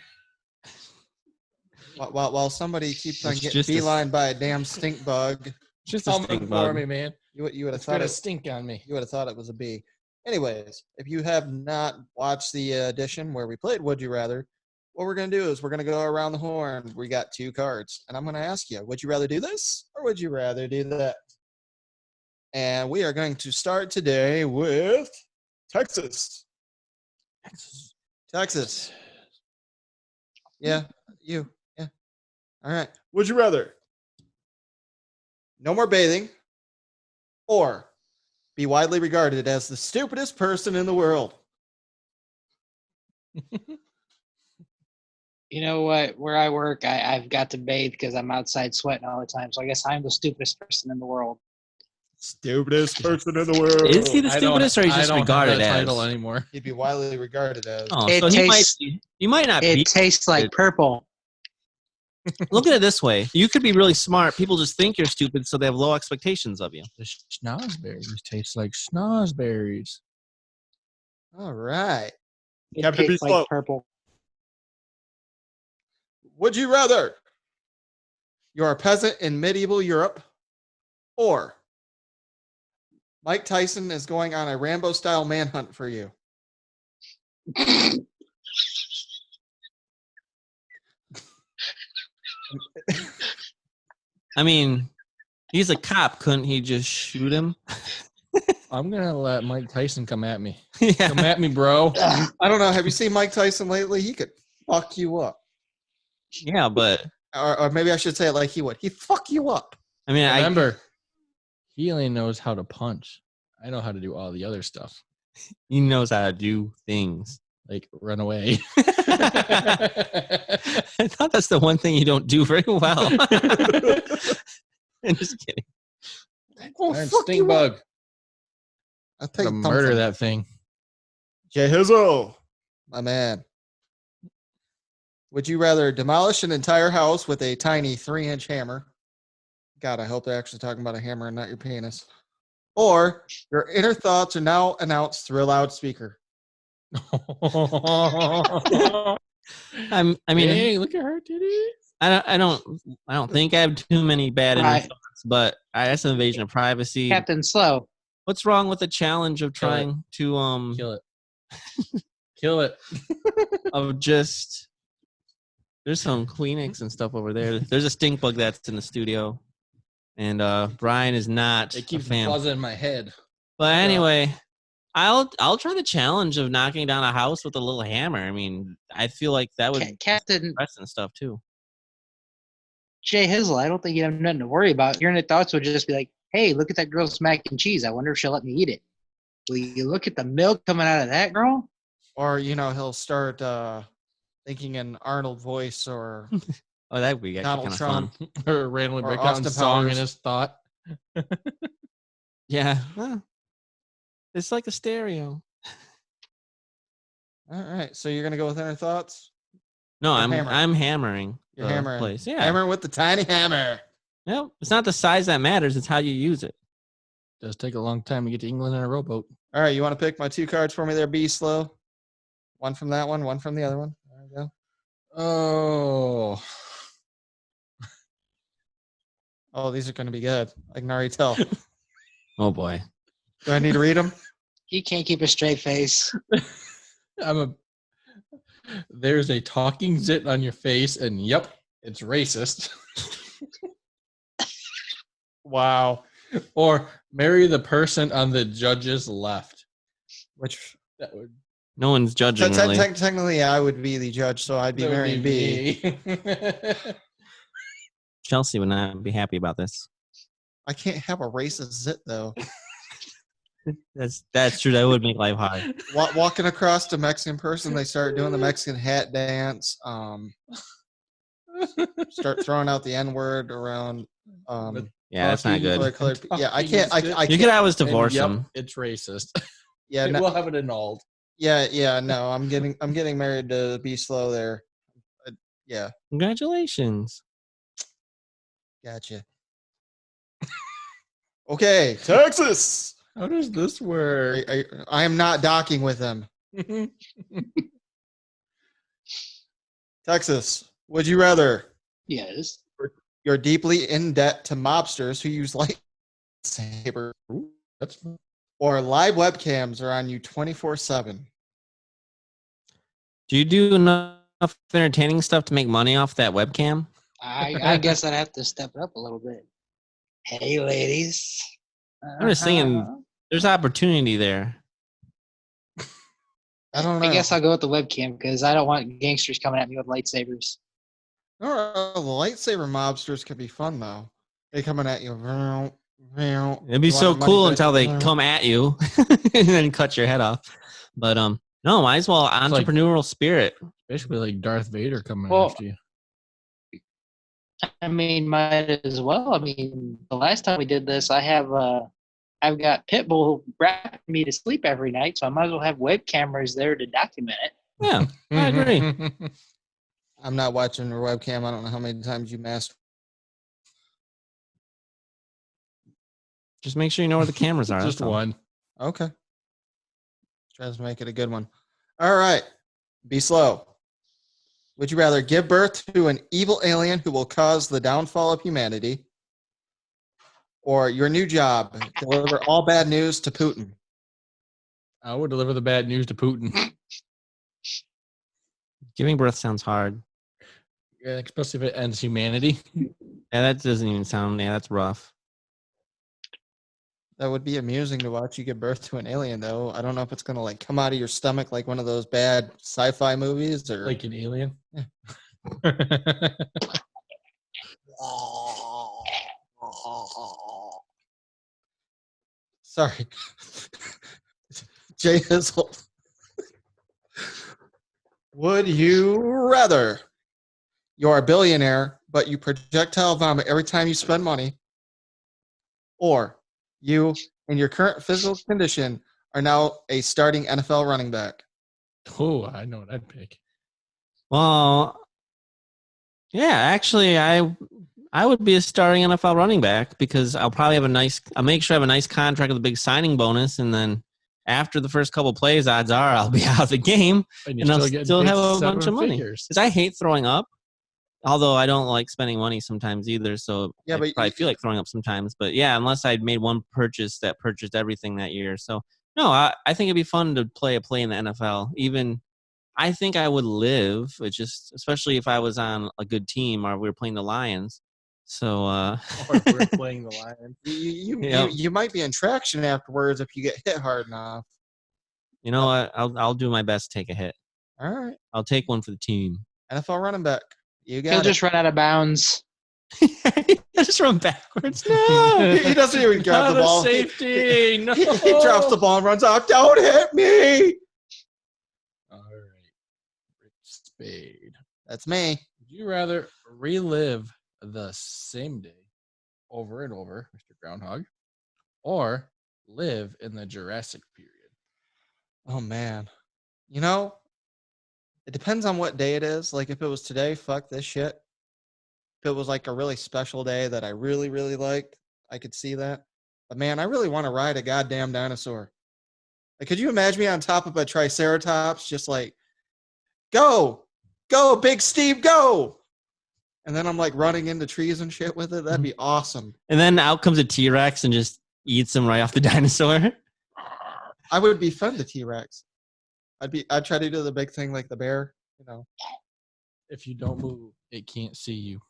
While somebody keeps on
It's
getting
just a-
beeline by a damn stink bug,
Just a
Coming
stink
for
bug.
me, man.
you would have
It's
thought
gonna
it,
stink on me.
you would have thought it was a bee. Anyways, if you have not watched the edition where we played Would You Rather, what we're going to do is we're going to go around the horn. We got 2 cards, and I'm going to ask you, would you rather do this or would you rather do that? And we are going to start today with Texas. Texas. Yeah, you. Yeah. All right. Would you rather no more bathing or be widely regarded as the stupidest person in the world?
You know what? Where I work, I've got to bathe because I'm outside sweating all the time. So I guess I'm the stupidest person in the world.
Stupidest person in the world.
Is he the stupidest, or he's
I
just
don't
regarded
have that
as?
title anymore.
He'd be widely regarded as.
Oh,
It
so
tastes-
he might not be.
It tastes like purple.
Look at it this way: you could be really smart. People just think you're stupid, so they have low expectations of you.
The schnozberries taste like schnozberries.
All right.
It
Captain
tastes
Be Slow.
like purple.
Would you rather you're a peasant in medieval Europe or Mike Tyson is going on a Rambo-style manhunt for you?
I mean, he's a cop. Couldn't he just shoot him?
I'm gonna let Mike Tyson come at me.
Yeah.
Come at me, bro.
I don't know. Have you seen Mike Tyson lately? He could fuck you up.
Yeah, but
Or maybe I should say it like he would. He'd fuck you up.
I mean,
Remember, he only knows how to punch. I know how to do all the other stuff,
he knows how to do things.
like run away.
I thought that's the one thing you don't do very well. I'm just kidding.
Oh,
Iron
fuck
stink
you up.
bug.
I'll take
To murder
something.
that thing.
Jay Hizzle, my man. Would you rather demolish an entire house with a tiny 3-inch hammer? God, I hope they're actually talking about a hammer and not your penis. Or your inner thoughts are now announced through a loudspeaker.
I mean,
Hey, look at her titties.
I don't think I have too many bad
Right.
inner thoughts, but that's an invasion of privacy.
Captain Slow.
What's wrong with the challenge of
Kill it.
trying to
Kill it. Kill it.
of just there's some Kleenex and stuff over there. There's a stink bug that's in the studio, and Brian is not
It
a
keeps
fan.
buzzing in my head.
But anyway, I'll try the challenge of knocking down a house with a little hammer. I mean, I feel like that would
Captain
press and stuff too.
Jay Hizzle, I don't think you have nothing to worry about. Your inner thoughts would just be like, hey, look at that girl's mac and cheese. I wonder if she'll let me eat it. Will you look at the milk coming out of that girl?
Or, he'll start thinking an Arnold voice or
Oh, that would be actually
Donald
kind of
Trump.
fun.
Or randomly
Or
break down
Austin
song in
Powers.
his thought.
Yeah, well, it's like a stereo.
All right. So you're gonna go with inner thoughts?
No,
You're
I'm
hammering.
hammering
You're
the
hammering.
place. Yeah.
Hammering with the tiny hammer.
No, it's not the size that matters. It's how you use it.
Does take a long time to get to England in a rowboat.
All right. You want to pick my 2 cards for me there, Be Slow? One from that one from the other one. There we go.
Oh.
Oh, these are going to be good. I can already tell.
Oh boy.
Do I need to read them?
He can't keep a straight face.
There's a talking zit on your face, and yep, it's racist.
Wow.
Or marry the person on the judge's left.
Which
That would
No one's judging really.
technically I would be the judge, so I'd be
that would
marrying B.
me.
Chelsea would not be happy about this.
I can't have a racist zit though.
That's true. That would make life hard.
Walking across a Mexican person, they start doing the Mexican hat dance. Start throwing out the N-word around.
Yeah, that's not good.
Yeah, I can't.
You could always
And
divorce
yep,
them.
it's racist.
Yeah, no,
We'll have it annulled.
yeah. No, I'm getting married to Be Slow there. Yeah,
Congratulations.
gotcha. Okay, Texas.
How does this work?
I am not docking with them. Texas, would you rather?
Yes.
You're deeply in debt to mobsters who use lightsaber,
That's
or live webcams are on you 24/7.
Do you do enough entertaining stuff to make money off that webcam?
I guess I'd have to step it up a little bit. Hey, ladies.
I'm just saying, there's opportunity there.
I don't know.
I guess I'll go with the webcam because I don't want gangsters coming at me with lightsabers.
The lightsaber mobsters could be fun though. They coming at you.
It'd be so cool until they come at you and then cut your head off. But no, might as well entrepreneurial spirit.
basically like Darth Vader coming
Well,
after you.
I mean, might as well. I mean, the last time we did this, I've got Pitbull rapping me to sleep every night, so I might as well have web cameras there to document it.
Yeah, I agree.
I'm not watching your webcam. I don't know how many times you mastered.
Just make sure you know where the cameras are.
Just
that's all.
one.
Okay. Tries to make it a good one. All right. Be slow. Would you rather give birth to an evil alien who will cause the downfall of humanity, or your new job, deliver all bad news to Putin?
I would deliver the bad news to Putin.
Giving birth sounds hard.
Yeah, especially if it ends humanity.
Yeah, that doesn't even sound. Yeah, that's rough.
That would be amusing to watch you give birth to an alien, though. I don't know if it's going to like come out of your stomach like one of those bad sci-fi movies, or
Like an alien.
Yeah. Sorry. Jay Hizzle. Would you rather you're a billionaire, but you projectile vomit every time you spend money, or you, in your current physical condition, are now a starting NFL running back?
Oh, I know what I'd pick.
Well, yeah, actually, I would be a starting NFL running back because I'll make sure I have a nice contract with a big signing bonus, and then after the first couple plays, odds are I'll be out of the game, and I'll still have a bunch of money. Because I hate throwing up, although I don't like spending money sometimes either. So
Yeah,
I
but
probably feel like throwing up sometimes. But yeah, unless I'd made one purchase that purchased everything that year. So no, I think it'd be fun to play in the NFL. Even I think I would live, especially if I was on a good team or we were playing the Lions. So
Or if we're playing the Lions.
You might be in traction afterwards if you get hit hard enough.
you know what? I'll do my best to take a hit.
All right.
I'll take one for the team.
NFL running back. You got
He'll
it.
just run out of bounds.
Just run backwards. No,
He doesn't even grab the ball.
Safety. No.
He drops the ball and runs off. Don't hit me.
All right. Rick Spade.
That's me.
Would you rather relive the same day over and over, Mr. Groundhog, or live in the Jurassic period?
Oh, man. You know, It depends on what day it is. Like if it was today, fuck this shit. If it was like a really special day that I really, really liked, I could see that. But man, I really want to ride a goddamn dinosaur. Like, could you imagine me on top of a triceratops, just like, go, Big Steve, go. And then I'm like running into trees and shit with it. That'd be awesome.
And then out comes a T-Rex and just eats him right off the dinosaur.
I would befriend the T-Rex. I'd try to do the big thing like the bear, you know.
If you don't move, it can't see you.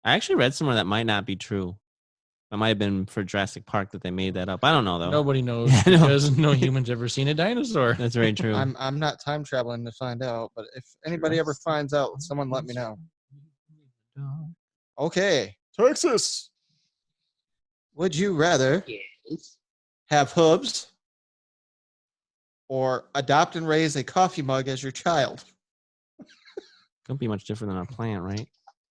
I actually read somewhere that might not be true. It might have been for Jurassic Park that they made that up. I don't know though.
Nobody knows
I know.
because no human's ever seen a dinosaur.
That's very true.
I'm not time traveling to find out, but if anybody ever finds out, someone let me know. Okay, Texas. Would you rather
Yes.
have hooves or adopt and raise a coffee mug as your child?
Couldn't be much different than a plant, right?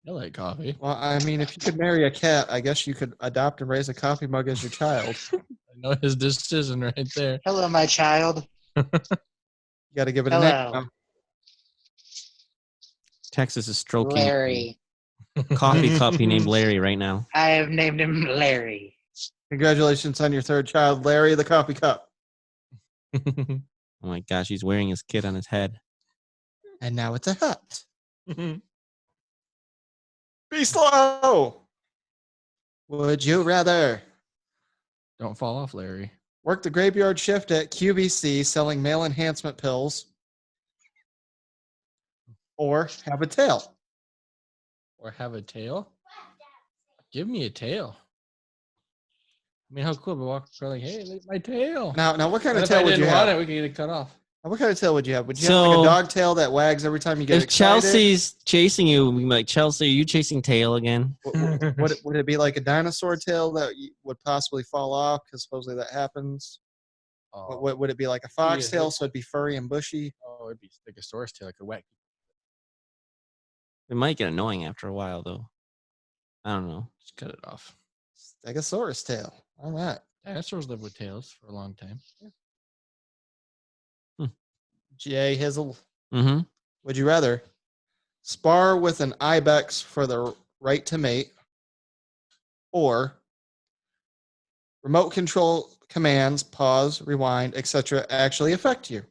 I like coffee.
Well, I mean, if you could marry a cat, I guess you could adopt and raise a coffee mug as your child.
I know his decision right there.
Hello, my child.
You got to give it a
Hello.
nickname.
Texas is stroking
Larry.
a coffee cup he named Larry right now.
I have named him Larry.
Congratulations on your third child, Larry the coffee cup.
Oh my gosh, he's wearing his kid on his head.
And now it's a hut. Be slow. Would you rather
Don't fall off, Larry.
work the graveyard shift at QVC selling male enhancement pills or have a tail?
Or have a tail? Give me a tail. I mean, how cool to walk around like, hey, look at my tail.
Now what kind
And
of
if I
tail would you
didn't want
have?
it, we could get it cut off.
Now, what kind of tail would you have? Would you have like
So,
a dog tail that wags every time you get
If
excited?
Chelsea's chasing you, we can be like, Chelsea, are you chasing tail again?
Would it be like a dinosaur tail that would possibly fall off because supposedly that happens?
Oh,
Would it be like a fox
Yeah.
tail so it'd be furry and bushy?
oh, it'd be like a source tail, like a whack.
It might get annoying after a while, though. I don't know.
Just cut it off.
Stegosaurus tail. All right.
Dinosaurs live with tails for a long time.
Jay Hizzle.
Mm-hmm.
Would you rather spar with an ibex for the right to mate or remote control commands, pause, rewind, etc. actually affect you?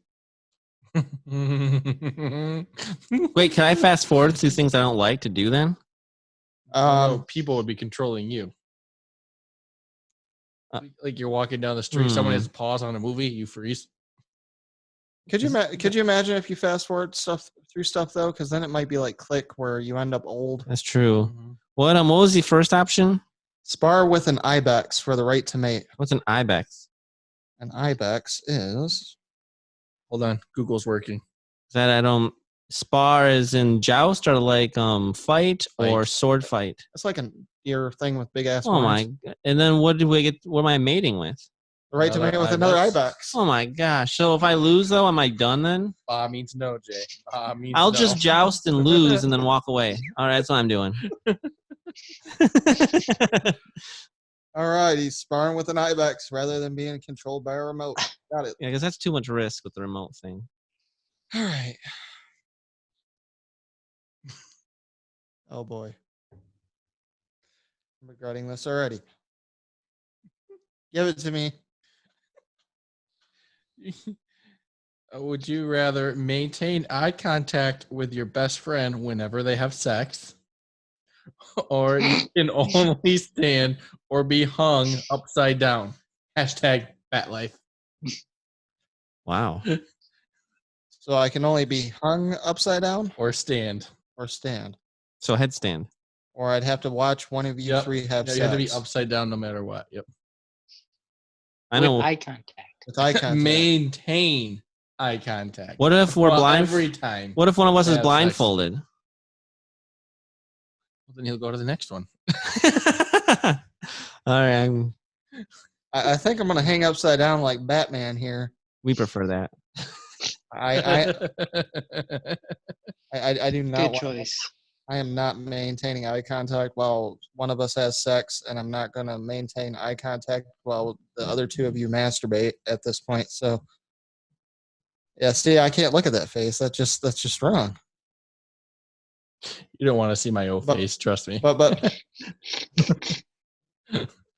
Wait, can I fast forward through things I don't like to do then?
No, people would be controlling you.
Uh,
Like you're walking down the street, someone has pause on a movie, you freeze.
Could you imagine if you fast forward through stuff though? Because then it might be like Click, where you end up old.
That's true. What was the first option?
Spar with an ibex for the right to mate.
What's an ibex?
An ibex is
Hold on, Google's working.
Is that I don't spar is in joust or like fight or
Fight.
sword fight?
it's like an ear thing with big ass.
Oh my! And then what did we get? What am I mating with?
The right to
Another
mate with another
ibex.
ibex.
Oh my gosh! So if I lose though, am I done then?
Means no, Jay. Means
I'll
no.
just joust and lose and then walk away. All right, that's what I'm doing.
All right, he's sparring with an ibex rather than being controlled by a remote. Got it.
Yeah, because that's too much risk with the remote thing.
All right. Oh boy. I'm regretting this already. Give it to me.
Would you rather maintain eye contact with your best friend whenever they have sex, or you can only stand or be hung upside down? Hashtag bat life.
Wow.
So I can only be hung upside down
Or stand.
or stand.
So headstand.
Or I'd have to watch one of you
Yep.
three have
Yeah,
sex.
you have to be upside down no matter what. Yep.
I know.
With eye contact.
With eye contact.
Maintain eye contact.
What if we're
Well,
blind?
every time?
What if one of us
they
is
have sex.
blindfolded?
Well, then he'll go to the next one.
All right,
I think I'm gonna hang upside down like Batman here.
we prefer that.
I do not.
Good
want-
choice.
I am not maintaining eye contact while one of us has sex, and I'm not gonna maintain eye contact while the other two of you masturbate at this point. So Yeah, see, I can't look at that face. That's just wrong.
You don't want to see my old
But-
face, trust me.
But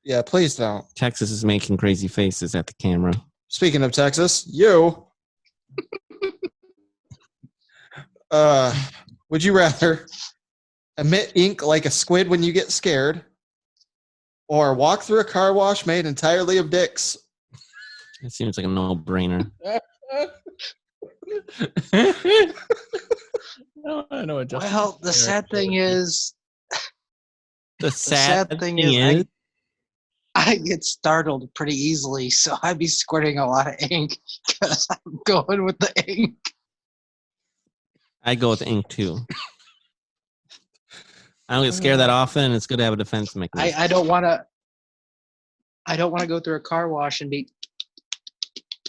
yeah, please don't.
Texas is making crazy faces at the camera.
Speaking of Texas, would you rather emit ink like a squid when you get scared, or walk through a car wash made entirely of dicks?
It seems like a no-brainer.
No, I know what Justin
Well, the sad thing is,
The sad
sad thing
thing
is,
is,
I get startled pretty easily, so I'd be squirting a lot of ink because I'm going with the ink.
I go with ink too. I don't get scared that often. It's good to have a defense mechanism.
I don't want to. I don't want to go through a car wash and be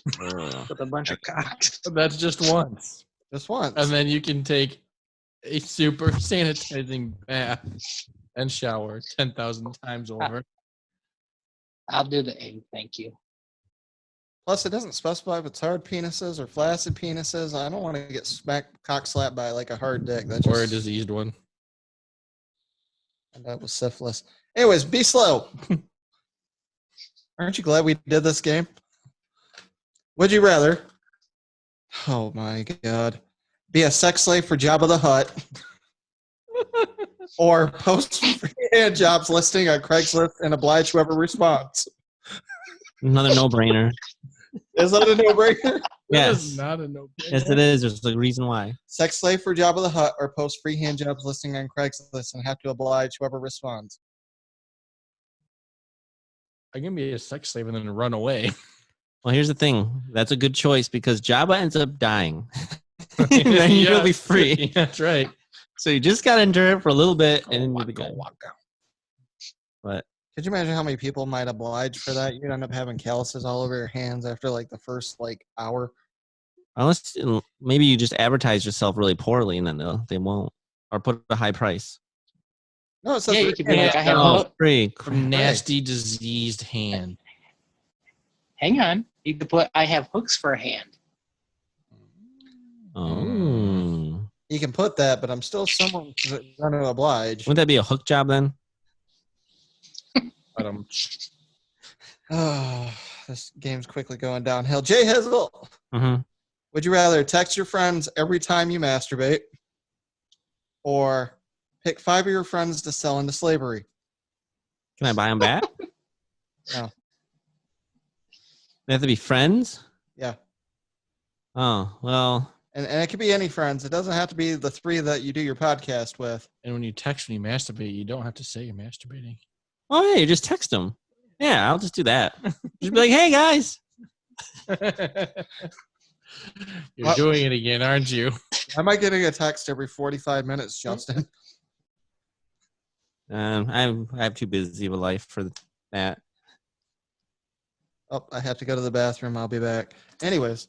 with a bunch of cocks.
That's just once.
Just once.
And then you can take a super sanitizing bath and shower 10,000 times over.
I'll do the ink, thank you.
Plus, it doesn't specify if it's hard penises or flaccid penises. I don't want to get cock slapped by like a hard dick. That's
Or a
just,
diseased one.
and that was syphilis. Anyways, be slow. Aren't you glad we did this game? Would you rather? Oh my God. Be a sex slave for Jabba the Hutt, or post freehand jobs listing on Craigslist and oblige whoever responds?
Another no-brainer.
Is that a no-brainer?
That is
Yes.
not a no.
Yes, it is. There's a reason why.
Sex slave for Jabba the Hutt, or post freehand jobs listing on Craigslist and have to oblige whoever responds?
I can be a sex slave and then run away.
Well, here's the thing. That's a good choice because Jabba ends up dying. And then you'll be free.
That's right.
So you just got to endure it for a little bit and then you'll be
Waka,
good.
waka.
But
Could you imagine how many people might oblige for that? You'd end up having calluses all over your hands after like the first like hour.
unless maybe you just advertise yourself really poorly and then they won't. Or put a high price.
No, it says
Yeah, you could be like, I have
Oh,
hook.
free.
From nasty, diseased hand.
Hang on. You could put, I have hooks for a hand.
Oh.
You can put that, but I'm still someone going to oblige.
Wouldn't that be a hook job then?
But
Oh, this game's quickly going downhill. Jay Hizzle,
Mm-hmm.
would you rather text your friends every time you masturbate, or pick 5 of your friends to sell into slavery?
Can I buy them back?
No.
They have to be friends?
Yeah.
Oh, well.
And it could be any friends. It doesn't have to be the 3 that you do your podcast with.
and when you text when you masturbate, you don't have to say you're masturbating.
Oh, yeah, you just text them. Yeah, I'll just do that. Just be like, hey, guys.
You're
What?
doing it again, aren't you?
Am I getting a text every 45 minutes, Justin?
I have too busy of a life for that.
Oh, I have to go to the bathroom. I'll be back. Anyways.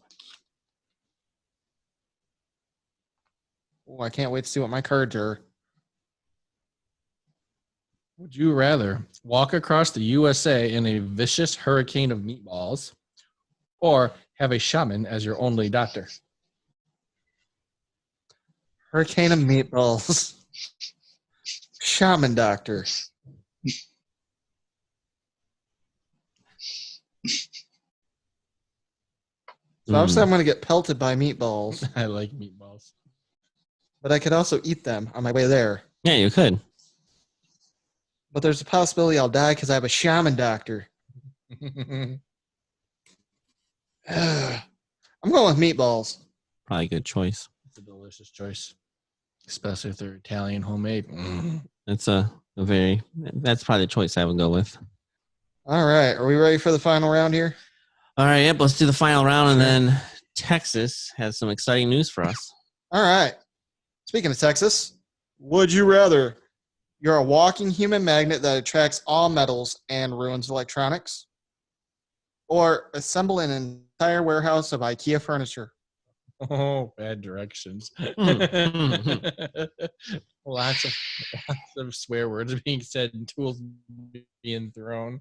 Oh, I can't wait to see what my cards are.
Would you rather walk across the USA in a vicious hurricane of meatballs, or have a shaman as your only doctor?
Hurricane of meatballs. Shaman doctor. So obviously I'm going to get pelted by meatballs,
I like meatballs.
but I could also eat them on my way there.
Yeah, you could.
But there's a possibility I'll die because I have a shaman doctor. I'm going with meatballs.
Probably a good choice.
It's a delicious choice, especially if they're Italian homemade.
That's that's probably the choice I would go with.
All right. Are we ready for the final round here?
All right, yep, let's do the final round, and then Texas has some exciting news for us.
All right. Speaking of Texas, would you rather you're a walking human magnet that attracts all metals and ruins electronics, or assemble an entire warehouse of IKEA furniture?
Oh, bad directions. lots of swear words being said and tools being thrown.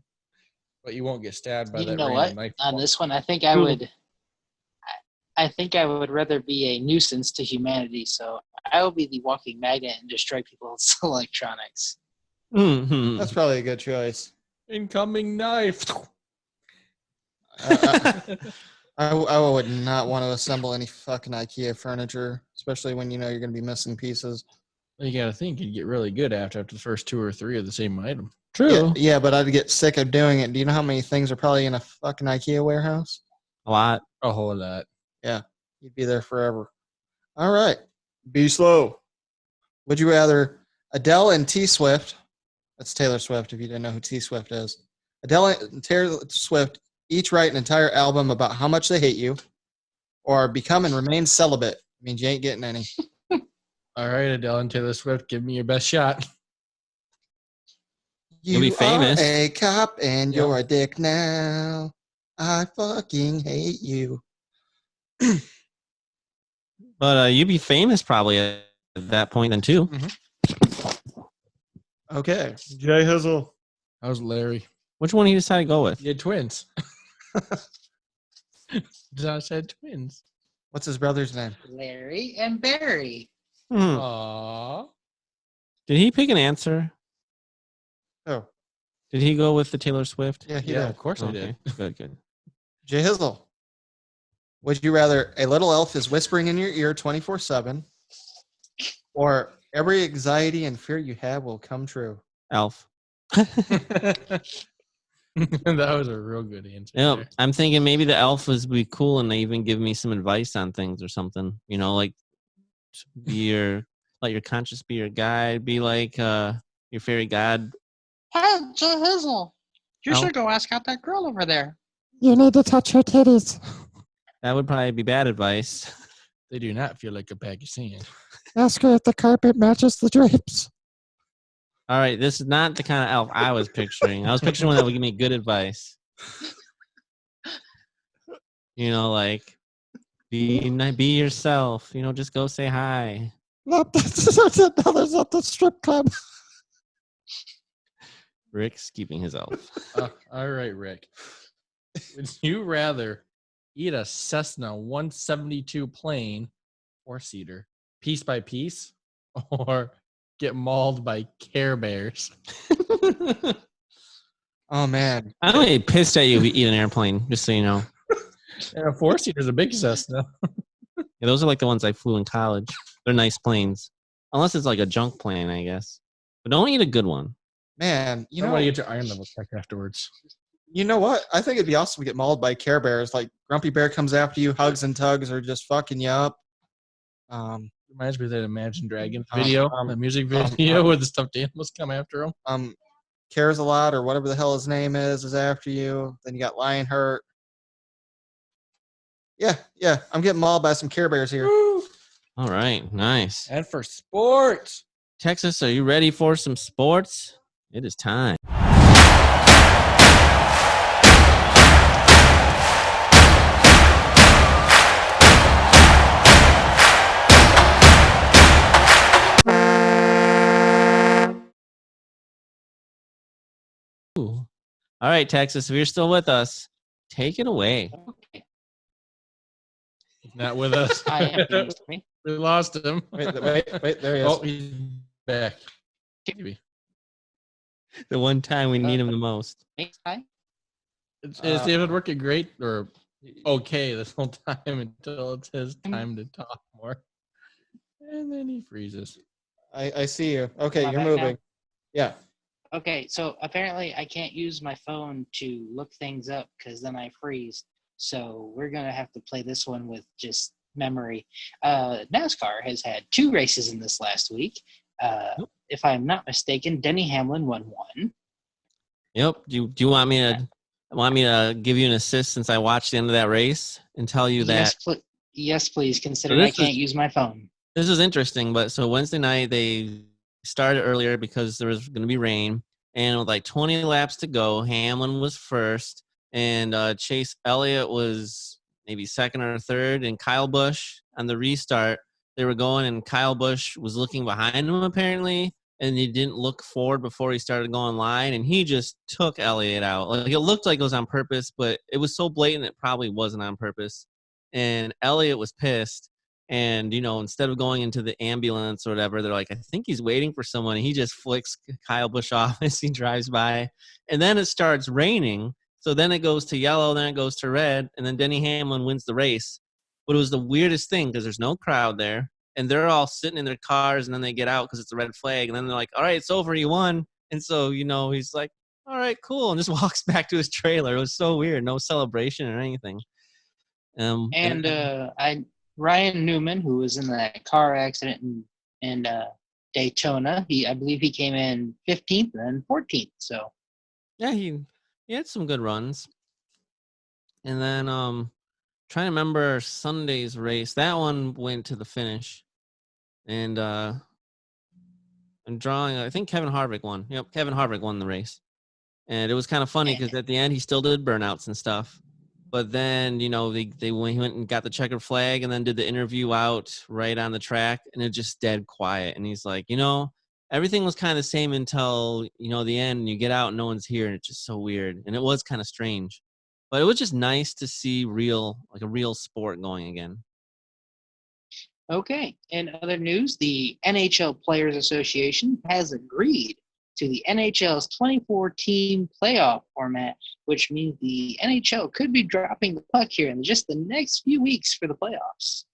But you won't get stabbed by
You
that
know
random
what?
knife.
On
ball.
this one, I think I would. I think I would rather be a nuisance to humanity, so I will be the walking magnet and destroy people's electronics.
Mhm.
That's probably a good choice.
Incoming knife.
I would not want to assemble any fucking IKEA furniture, especially when you know you're going to be missing pieces.
You got to think you'd get really good after the first 2 or 3 of the same item.
Yeah, but I'd get sick of doing it. Do you know how many things are probably in a fucking IKEA warehouse?
A lot.
A whole lot.
Yeah, you'd be there forever. All right. Be slow. Would you rather Adele and T Swift, that's Taylor Swift if you didn't know who T Swift is, Adele and Taylor Swift each write an entire album about how much they hate you, or become and remain celibate? Means you ain't getting any.
All right, Adele and Taylor Swift, give me your best shot.
You'll be famous.
Are a cop and
Yep.
you're a dick now. I fucking hate you.
But you'd be famous probably at that point then too.
Okay. Jay Hizzle.
How's Larry?
Which one do you decide to go with?
You had twins. Josh had twins.
What's his brother's name?
Larry and Barry.
Hmm.
Aww.
Did he pick an answer?
Oh,
Did he go with the Taylor Swift?
yeah, he
Yeah,
did.
of course I
Okay,
did.
good, good.
Jay Hizzle. Would you rather a little elf is whispering in your ear 24/7, or every anxiety and fear you have will come true?
Elf.
That was a real good answer.
Yep.
there.
I'm thinking maybe the elf would be cool and they even give me some advice on things or something. You know, like let your conscience be your guide, be like your fairy god.
Hey, Jay Hazel. You
Oh.
should go ask out that girl over there.
You need to touch her titties.
That would probably be bad advice.
They do not feel like a bag of sand.
Ask her if the carpet matches the drapes.
All right, this is not the kind of elf I was picturing. I was picturing one that would give me good advice. You know, like be yourself. You know, just go say hi.
Not the others at the strip club.
Rick's keeping his elf.
All right, Rick. Would you rather eat a Cessna 172 plane, 4-seater, piece by piece, or get mauled by Care Bears?
Oh, man.
I'm gonna be pissed at you if you eat an airplane, just so you know.
And a 4-seater is a big Cessna.
Yeah, those are like the ones I flew in college. They're nice planes. Unless it's like a junk plane, I guess. But don't eat a good one.
Man,
You don't want to get your iron level checked afterwards.
you know what? I think it'd be awesome to get mauled by Care Bears. Like Grumpy Bear comes after you, hugs and tugs, or just fucking you up.
Reminds me of that Imagine Dragons video, the music
um,
video where the stuffed animals come after him.
Cares a lot, or whatever the hell his name is after you. Then you got Lionheart. Yeah, I'm getting mauled by some Care Bears here.
All right, nice.
And for sports.
Texas, are you ready for some sports? It is time. Ooh. All right, Texas, if you're still with us, take it away.
Okay.
Not with us.
I am pleased. Me.
We lost him.
Wait, there he is.
Oh, he's back. Maybe.
The one time we need him the most.
Hi.
It's David working great or okay this whole time until it's his time to talk more. And then he freezes.
I see you. Okay,
Am I
you're
back
moving.
now?
Yeah.
Okay, so apparently I can't use my phone to look things up because then I freeze. So we're going to have to play this one with just memory. NASCAR has had 2 races in this last week. If I'm not mistaken, Denny Hamlin won 1.
Yep. Do you want me to give you an assist since I watched the end of that race and tell you that
Yes, please, considering I can't use my phone.
this is interesting? But so Wednesday night they started earlier because there was going to be rain, and with like 20 laps to go, Hamlin was first, and Chase Elliott was maybe second or third, and Kyle Busch on the restart they were going, and Kyle Busch was looking behind him apparently, and he didn't look forward before he started going line, and he just took Elliott out. Like it looked like it was on purpose, but it was so blatant it probably wasn't on purpose. and Elliot was pissed. And, instead of going into the ambulance or whatever, they're like, I think he's waiting for someone. And he just flicks Kyle Busch off as he drives by. And then it starts raining. So then it goes to yellow, then it goes to red. And then Denny Hamlin wins the race. But it was the weirdest thing because there's no crowd there. And they're all sitting in their cars. And then they get out because it's a red flag. And then they're like, all right, it's over. You won. And so, he's like, all right, cool. And just walks back to his trailer. It was so weird. No celebration or anything.
Ryan Newman, who was in that car accident in Daytona, I believe he came in 15th and 14th. So
yeah, he had some good runs. And then trying to remember Sunday's race. That one went to the finish. And I'm drawing. I think Kevin Harvick won. Yep, Kevin Harvick won the race. And it was kind of funny because at the end he still did burnouts and stuff. But then, he went and got the checkered flag and then did the interview out right on the track, and it just dead quiet. And he's like, everything was kind of the same until, the end, and you get out and no one's here, and it's just so weird. And it was kind of strange. But it was just nice to see a real sport going again.
Okay. In other news, the NHL Players Association has agreed to the NHL's 24-team playoff format, which means the NHL could be dropping the puck here in just the next few weeks for the playoffs.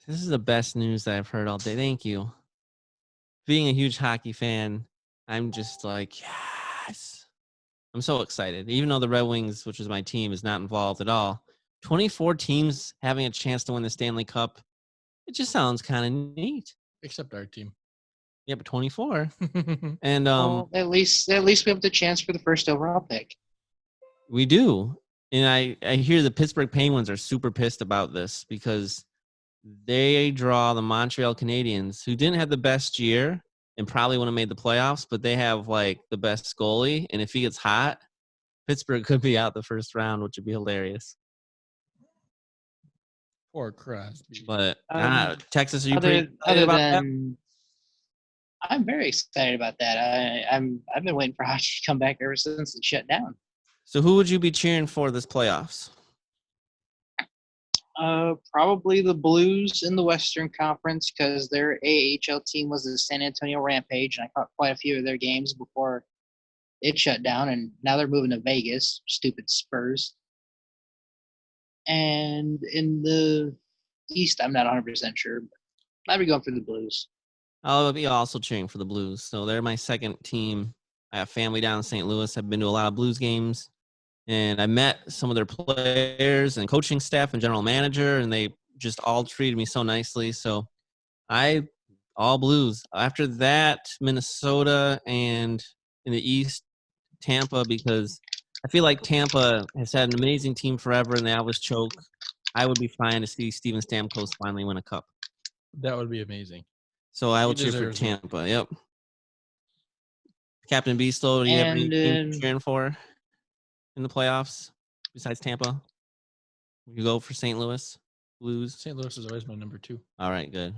This is the best news that I've heard all day. Thank you. Being a huge hockey fan, I'm just like, yes. I'm so excited. Even though the Red Wings, which is my team, is not involved at all, 24 teams having a chance to win the Stanley Cup, it just sounds kind of neat.
Except our team.
Yeah, but 24. And
well, at least we have the chance for the first overall pick.
We do. And I hear the Pittsburgh Penguins are super pissed about this because they draw the Montreal Canadiens, who didn't have the best year and probably would have made the playoffs, but they have like the best goalie. And if he gets hot, Pittsburgh could be out the first round, which would be hilarious.
Poor Crosby.
But Texas, are you pretty excited about that?
I'm very excited about that. I've been waiting for hockey to come back ever since it shut down.
So who would you be cheering for this playoffs?
Probably the Blues in the Western Conference because their AHL team was the San Antonio Rampage, and I caught quite a few of their games before it shut down, and now they're moving to Vegas. Stupid Spurs. And in the East, I'm not 100% sure, but I'd be going for the Blues.
I'll be also cheering for the Blues. So they're my second team. I have family down in St. Louis. I've been to a lot of Blues games. And I met some of their players and coaching staff and general manager, and they just all treated me so nicely. So all Blues. After that, Minnesota, and in the East, Tampa, because I feel like Tampa has had an amazing team forever, and they always choke. I would be fine to see Steven Stamkos finally win a cup.
That would be amazing.
So I will cheer for Tampa. Yep. Captain Beastow, do you have any team cheering for in the playoffs besides Tampa? You go for St. Louis Blues?
St. Louis is always my number 2.
All right, good.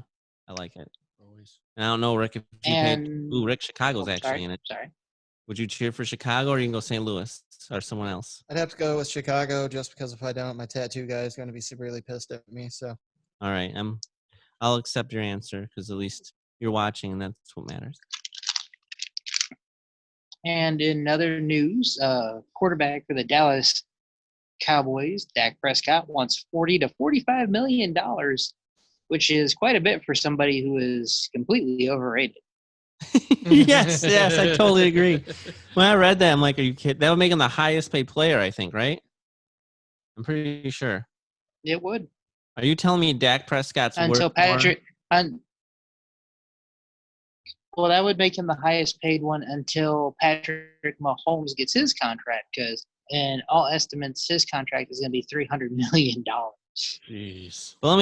I like it.
Always.
And I don't know, Rick, if you picked. Ooh, Rick, Chicago's actually in it.
Sorry.
Would you cheer for Chicago, or you can go St. Louis or someone else?
I'd have to go with Chicago just because if I don't, my tattoo guy is going to be severely pissed at me. So.
All right, I'll accept your answer because at least you're watching, and that's what matters.
And in other news, quarterback for the Dallas Cowboys, Dak Prescott, wants $40 to $45 million, which is quite a bit for somebody who is completely overrated.
yes, I totally agree. When I read that, I'm like, are you kidding? That would make him the highest paid player, I think, right? I'm pretty sure.
It would.
Are you telling me Dak Prescott's
until
worth
Patrick? Well, that would make him the highest paid one until Patrick Mahomes gets his contract, because in all estimates, his contract is going to be $300 million.
Jeez.
Well,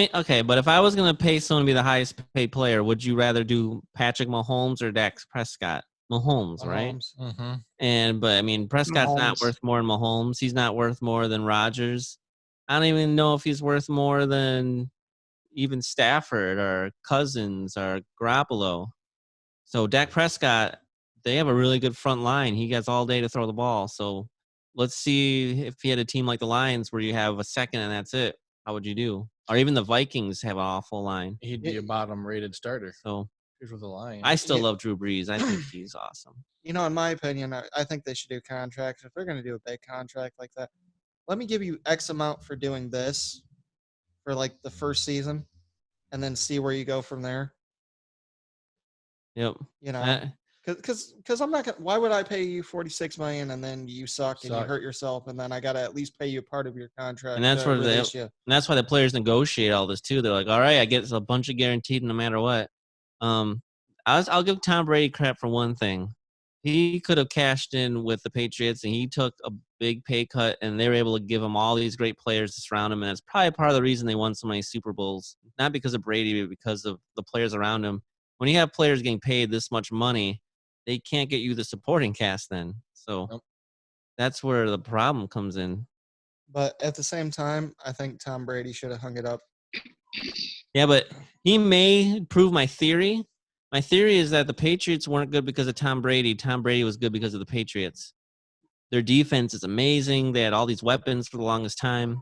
but if I was going to pay someone to be the highest paid player, would you rather do Patrick Mahomes or Dak Prescott? Mahomes, right?
Mm-hmm.
But I mean, Prescott's not worth more than Mahomes. He's not worth more than Rodgers. I don't even know if he's worth more than even Stafford or Cousins or Garoppolo. So Dak Prescott, they have a really good front line. He gets all day to throw the ball. So let's see if he had a team like the Lions where you have a second and that's it. how would you do? Or even the Vikings have an awful line.
He'd be a bottom-rated starter.
So
Here's with the Lions.
I still
Yeah.
love Drew Brees. I think he's awesome.
In my opinion, I think they should do contracts. If they're going to do a big contract like that, let me give you X amount for doing this for like the first season, and then see where you go from there.
Yep.
Because I'm not gonna. Why would I pay you $46 million and then you suck and you hurt yourself, and then I gotta at least pay you a part of your contract?
And that's where and that's why the players negotiate all this too. They're like, all right, I get a bunch of guaranteed no matter what. I'll give Tom Brady credit for one thing. He could have cashed in with the Patriots, and he took a big pay cut, and they were able to give him all these great players to surround him. And it's probably part of the reason they won so many Super Bowls, not because of Brady, but because of the players around him. When you have players getting paid this much money, they can't get you the supporting cast then. So that's where the problem comes in.
But at the same time, I think Tom Brady should have hung it up.
Yeah, but he may prove my theory. My theory is that the Patriots weren't good because of Tom Brady. Tom Brady was good because of the Patriots. Their defense is amazing. They had all these weapons for the longest time.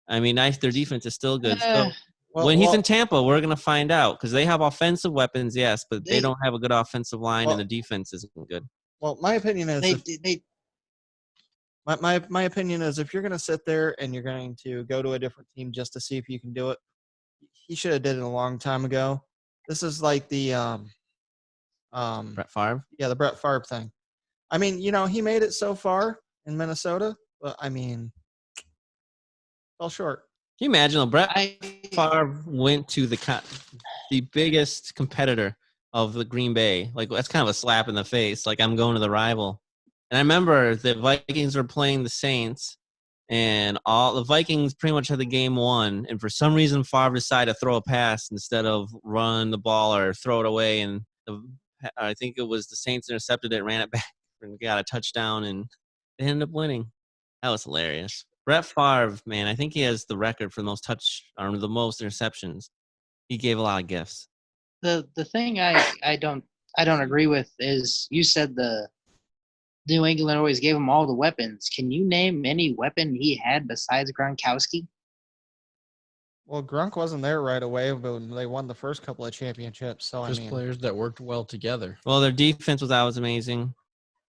I mean, their defense is still good. So when he's in Tampa, we're going to find out because they have offensive weapons, yes, but they don't have a good offensive line, and the defense isn't good.
Well, my opinion is my opinion is if you're going to sit there and you're going to go to a different team just to see if you can do it, he should have did it a long time ago. This is like the
Brett Favre?
Yeah, the Brett Favre thing. I mean, he made it so far in Minnesota, but I mean, fell short.
Can you imagine Brett Favre went to the biggest competitor of the Green Bay? Like, that's kind of a slap in the face. Like, I'm going to the rival. And I remember the Vikings were playing the Saints, and all the Vikings pretty much had the game won. And for some reason, Favre decided to throw a pass instead of run the ball or throw it away. And I think it was the Saints intercepted it, ran it back, and got a touchdown, and they ended up winning. That was hilarious. Brett Favre, man, I think he has the record for the most the most interceptions. He gave a lot of gifts.
The thing I don't agree with is you said the New England always gave him all the weapons. Can you name any weapon he had besides Gronkowski?
Well, Gronk wasn't there right away, but they won the first couple of championships. So
just players that worked well together.
Well, their defense was always amazing.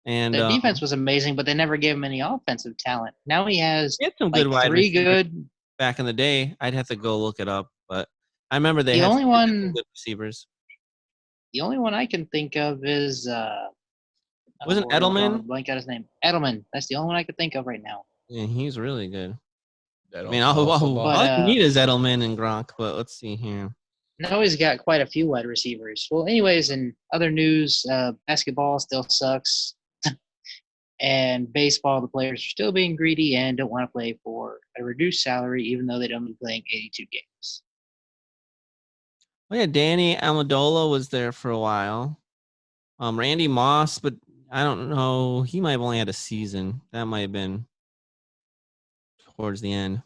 And
the defense was amazing, but they never gave him any offensive talent. Now he has
some good wide
three
receivers.
good.
Back in the day, I'd have to go look it up, but I remember they had good receivers.
The only one I can think of is
wasn't Edelman?
Blank out his name. Edelman. That's the only one I could think of right now.
Yeah, he's really good. I mean, all you need is Edelman and Gronk, but let's see here.
Now he's got quite a few wide receivers. Well, anyways, in other news, basketball still sucks. And baseball, the players are still being greedy and don't want to play for a reduced salary, even though they don't be playing 82 games.
Well, yeah, Danny Amendola was there for a while. Randy Moss, but I don't know. He might have only had a season. That might have been towards the end.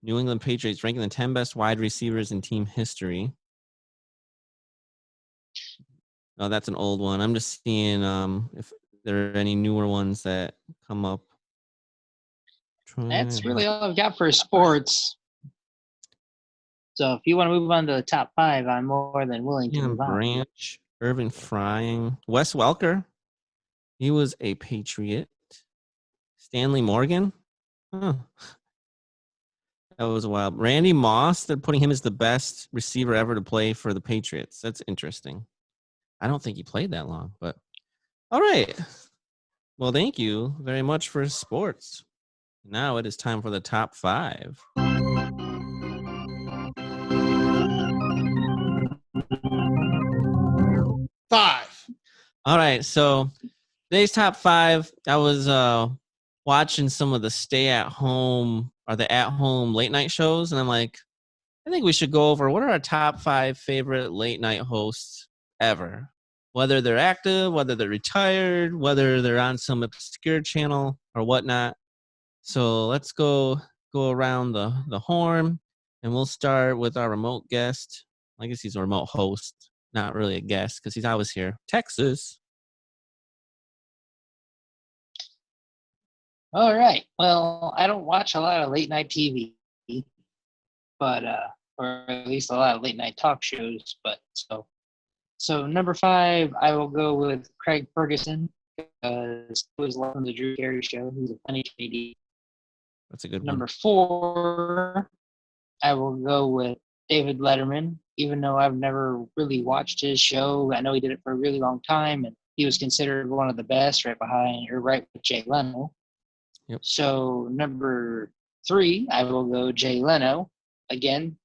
New England Patriots ranking the 10 best wide receivers in team history. Oh, that's an old one. I'm just seeing if there are any newer ones that come up.
That's really all I've got for sports. So if you want to move on to the top 5, I'm more than willing to move on.
Branch, Irvin Frying, Wes Welker. He was a Patriot. Stanley Morgan. Huh. That was wild. Randy Moss, they're putting him as the best receiver ever to play for the Patriots. That's interesting. I don't think he played that long, but all right. Well, thank you very much for sports. Now it is time for the top 5. All right, so today's top 5. I was watching some of the stay-at-home or the at-home late-night shows, and I'm like, I think we should go over what are our top 5 favorite late-night hosts ever. Whether they're active, whether they're retired, whether they're on some obscure channel or whatnot. So let's go around the horn, and we'll start with our remote guest. I guess he's a remote host, not really a guest because he's always here. Texas.
All right. Well, I don't watch a lot of late night TV. but or at least a lot of late night talk shows. But so number 5, I will go with Craig Ferguson because he was on the Drew Carey show. He's a funny comedian.
That's a good
Number
one.
4, I will go with David Letterman, even though I've never really watched his show. I know he did it for a really long time, and he was considered one of the best, right with Jay Leno.
Yep.
So number 3, I will go Jay Leno. Again,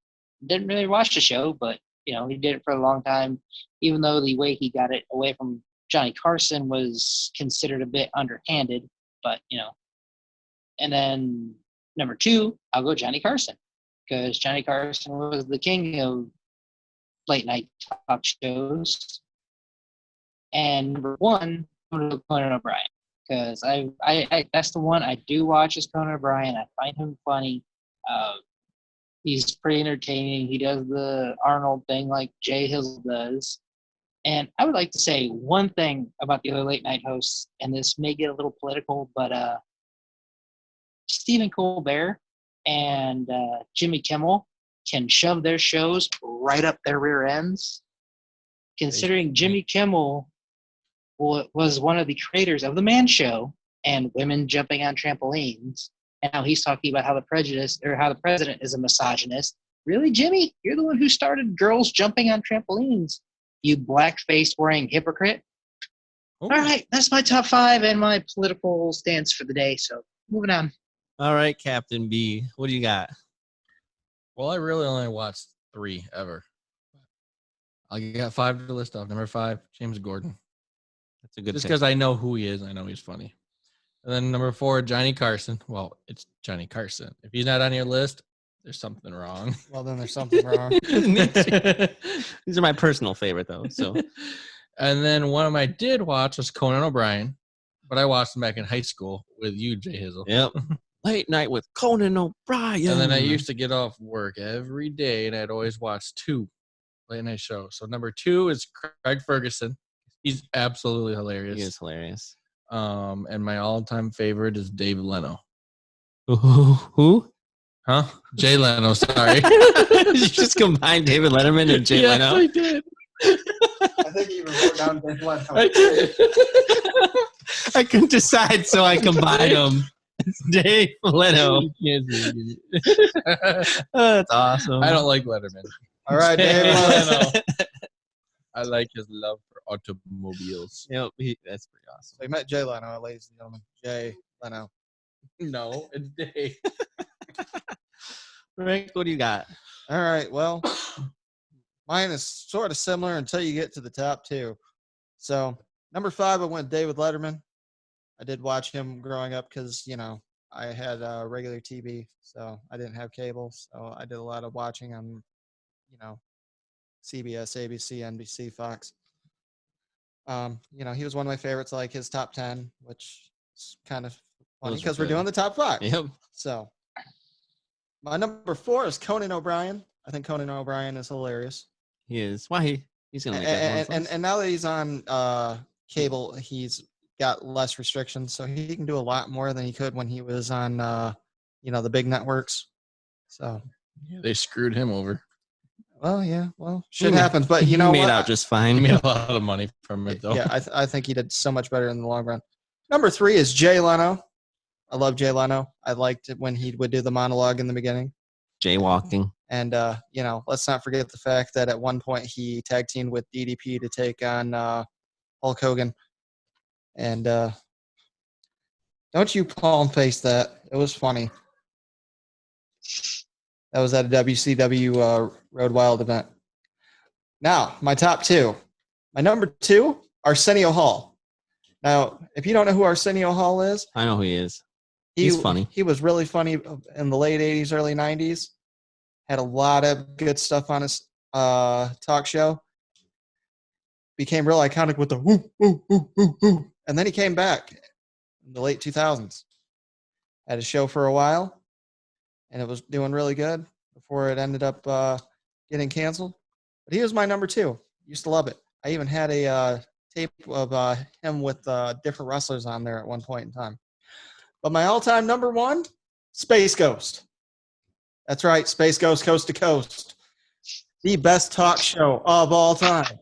didn't really watch the show, but he did it for a long time, even though the way he got it away from Johnny Carson was considered a bit underhanded, but And then number 2, I'll go Johnny Carson, because Johnny Carson was the king of late night talk shows. And number 1, I'm going to go Conan O'Brien, because I that's the one I do watch is Conan O'Brien. I find him funny. He's pretty entertaining. He does the Arnold thing like Jay Hill does. And I would like to say one thing about the other late night hosts, and this may get a little political, but Stephen Colbert and Jimmy Kimmel can shove their shows right up their rear ends, considering Jimmy Kimmel was one of the creators of The Man Show and women jumping on trampolines. And now he's talking about how the president is a misogynist. Really, Jimmy? You're the one who started girls jumping on trampolines, you black-faced wearing hypocrite.
Oh.
All right, that's my top 5 and my political stance for the day. So moving on.
All right, Captain B, what do you got?
Well, I really only watched 3 ever. I got 5 to list off. Number 5, James Gordon.
That's a good
Just
pick.
because I know who he is, I know he's funny. And then number 4, Johnny Carson. Well, it's Johnny Carson. If he's not on your list, there's something wrong.
Well, then there's something wrong.
These are my personal favorite, though. So,
And then one of my did watch was Conan O'Brien, but I watched him back in high school with you, Jay Hizzle.
yep. Late night with Conan O'Brien.
And then I used to get off work every day, and I'd always watch 2 late night shows. So number 2 is Craig Ferguson. He's absolutely hilarious.
He is hilarious.
And my all-time favorite is Dave Leno.
Who?
Huh? Jay Leno, sorry.
Did you just combine David Letterman and Jay
Yes,
Leno?
I did.
I think you even wrote down Dave Leno.
I did.
I couldn't decide, so I combined them. It's Dave Leno.
You can't see it.
Oh, that's awesome.
I don't like Letterman.
All right, Dave Leno.
I like his love for automobiles.
Yep, that's pretty awesome.
So you met Jay Leno, ladies and gentlemen. Jay Leno.
No, it's Dave.
Rick, what do you got?
All right, well, mine is sort of similar until you get to the top 2. So number 5, I went David Letterman. I did watch him growing up because, I had regular TV, so I didn't have cable. So I did a lot of watching on, CBS, ABC, NBC, Fox. He was one of my favorites, like his top 10, which is kind of funny
Those were
because we're
good.
doing the top 5.
Yep.
So my number 4 is Conan O'Brien. I think Conan O'Brien is hilarious.
He is. Why he's gonna make that one.
And now that he's on cable, he's got less restrictions, so he can do a lot more than he could when he was on the big networks. So
Yeah, they screwed him over.
Shit happens, but
he
you know
made
what?
out just
He
fine.
made a lot of money from it, though.
Yeah, I think he did so much better in the long run. Number 3 is Jay Leno. I love Jay Leno. I liked it when he would do the monologue in the beginning.
Jaywalking.
And, let's not forget the fact that at one point he tag teamed with DDP to take on Hulk Hogan. And don't you palm face that. It was funny. That was at a WCW Road Wild event. Now, my top 2. My number 2, Arsenio Hall. Now, if you don't know who Arsenio Hall is,
I know who he is. He's funny.
He was really funny in the late 80s, early 90s. Had a lot of good stuff on his talk show. Became real iconic with the woo, woo, woo, woo, woo. And then he came back in the late 2000s. Had a show for a while, and it was doing really good before it ended up getting canceled. But he was my number 2. Used to love it. I even had a tape of him with different wrestlers on there at one point in time. But my all-time number 1, Space Ghost. That's right. Space Ghost Coast to Coast. The best talk show of all time.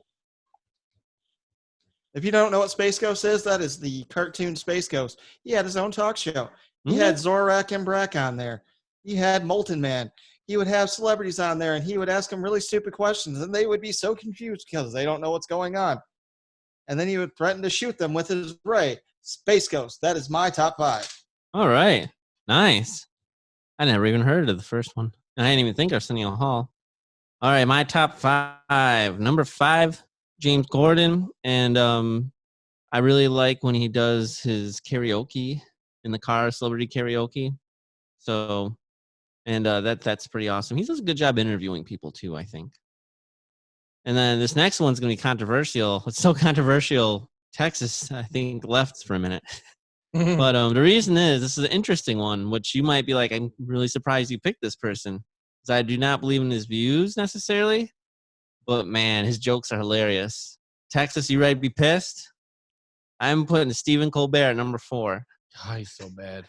If you don't know what Space Ghost is, that is the cartoon Space Ghost. He had his own talk show. He had Zorak and Brack on there. He had Molten Man. He would have celebrities on there, and he would ask them really stupid questions, and they would be so confused because they don't know what's going on. And then he would threaten to shoot them with his ray. Space Ghost. That is my top 5.
All right. Nice. I never even heard of the first one. I didn't even think Arsenio Hall. All right, my top 5. Number 5, James Corden. And I really like when he does his karaoke in the car, celebrity karaoke. So, and that's pretty awesome. He does a good job interviewing people too, I think. And then this next one's going to be controversial. It's so controversial, Texas, I think, left for a minute. But the reason is, this is an interesting one, which you might be like, I'm really surprised you picked this person. Because I do not believe in his views necessarily. But, man, his jokes are hilarious. Texas, you ready to be pissed? I'm putting Stephen Colbert at number 4.
Oh, he's so bad.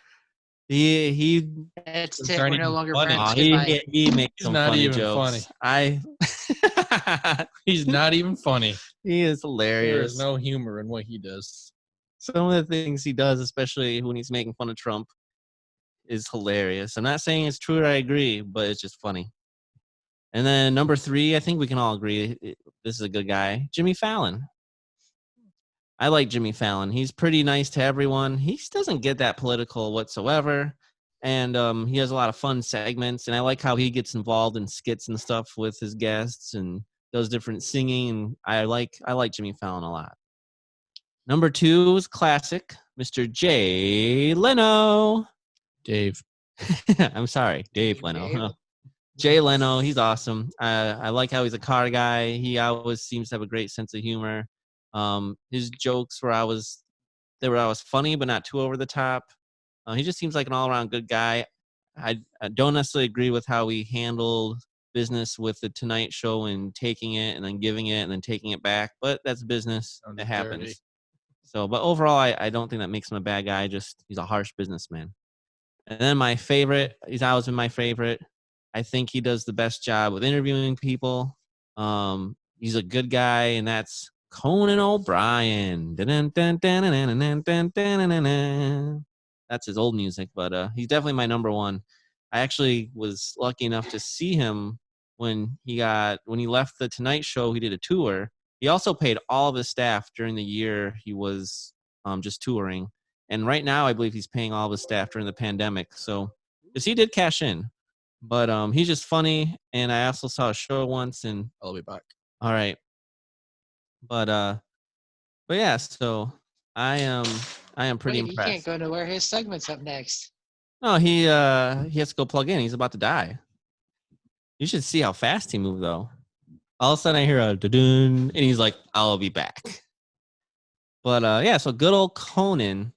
He
That's
Those
it.
aren't
We're no
even
longer
funny.
friends.
he
Goodbye.
makes
He's
some
not
funny
even
jokes.
He's not even funny.
He is
There
hilarious.
is no humor in what he does.
Some of the things he does, especially when he's making fun of Trump, is hilarious. I'm not saying it's true or I agree, but it's just funny. And then number 3, I think we can all agree this is a good guy, Jimmy Fallon. I like Jimmy Fallon. He's pretty nice to everyone. He doesn't get that political whatsoever. And he has a lot of fun segments. And I like how he gets involved in skits and stuff with his guests and does different singing. And I like Jimmy Fallon a lot. Number 2 is classic, Mr. Jay Leno.
Dave.
I'm sorry, Dave Leno.
Dave.
Jay Leno, he's awesome. I like how he's a car guy. He always seems to have a great sense of humor. His jokes were always funny, but not too over the top. He just seems like an all-around good guy. I don't necessarily agree with how he handled business with the Tonight Show and taking it and then giving it and then taking it back, but that's business.
Sounds
It happens.
dirty.
So, but overall, I don't think that makes him a bad guy. Just he's a harsh businessman. And then my favorite, he's always been my favorite. I think he does the best job with interviewing people. He's a good guy, and that's Conan O'Brien. That's his old music, but he's definitely my number 1. I actually was lucky enough to see him when he left the Tonight Show. He did a tour. He also paid all of his staff during the year he was just touring. And right now, I believe he's paying all of his staff during the pandemic. So, because he did cash in. But he's just funny. And I also saw a show once. And
I'll be back.
all right. But yeah, so I am pretty
Wait,
impressed.
He can't go nowhere. His segment's up next.
No, he has to go plug in. He's about to die. You should see how fast he moved, though. All of a sudden, I hear a da-dun, and he's like, "I'll be back." But yeah, so good old Conan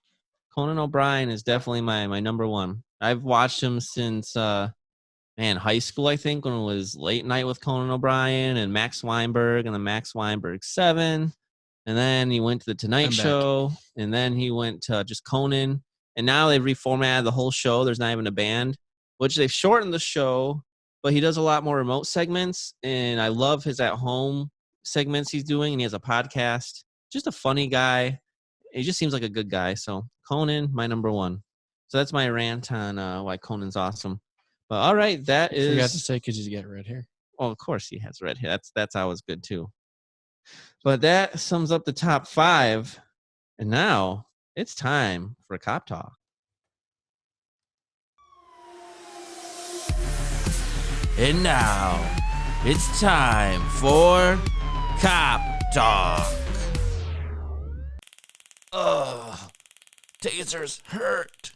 O'Brien is definitely my number 1. I've watched him since high school. I think when it was Late Night with Conan O'Brien and Max Weinberg and the Max Weinberg 7, and then he went to the Tonight Show, and then he went to just Conan. And now they've reformatted the whole show. There's not even a band, which they've shortened the show, but he does a lot more remote segments. And I love his at-home segments he's doing, and he has a podcast. Just a funny guy. He just seems like a good guy. So Conan, my number 1. So that's my rant on why Conan's awesome. But all right, that is.
I forgot to say because he's got red hair.
Oh, of course he has red hair. That's always good too. But that sums up the top 5. And now it's time for Cop Talk. And now it's time for Cop Talk. Ugh, tasers hurt.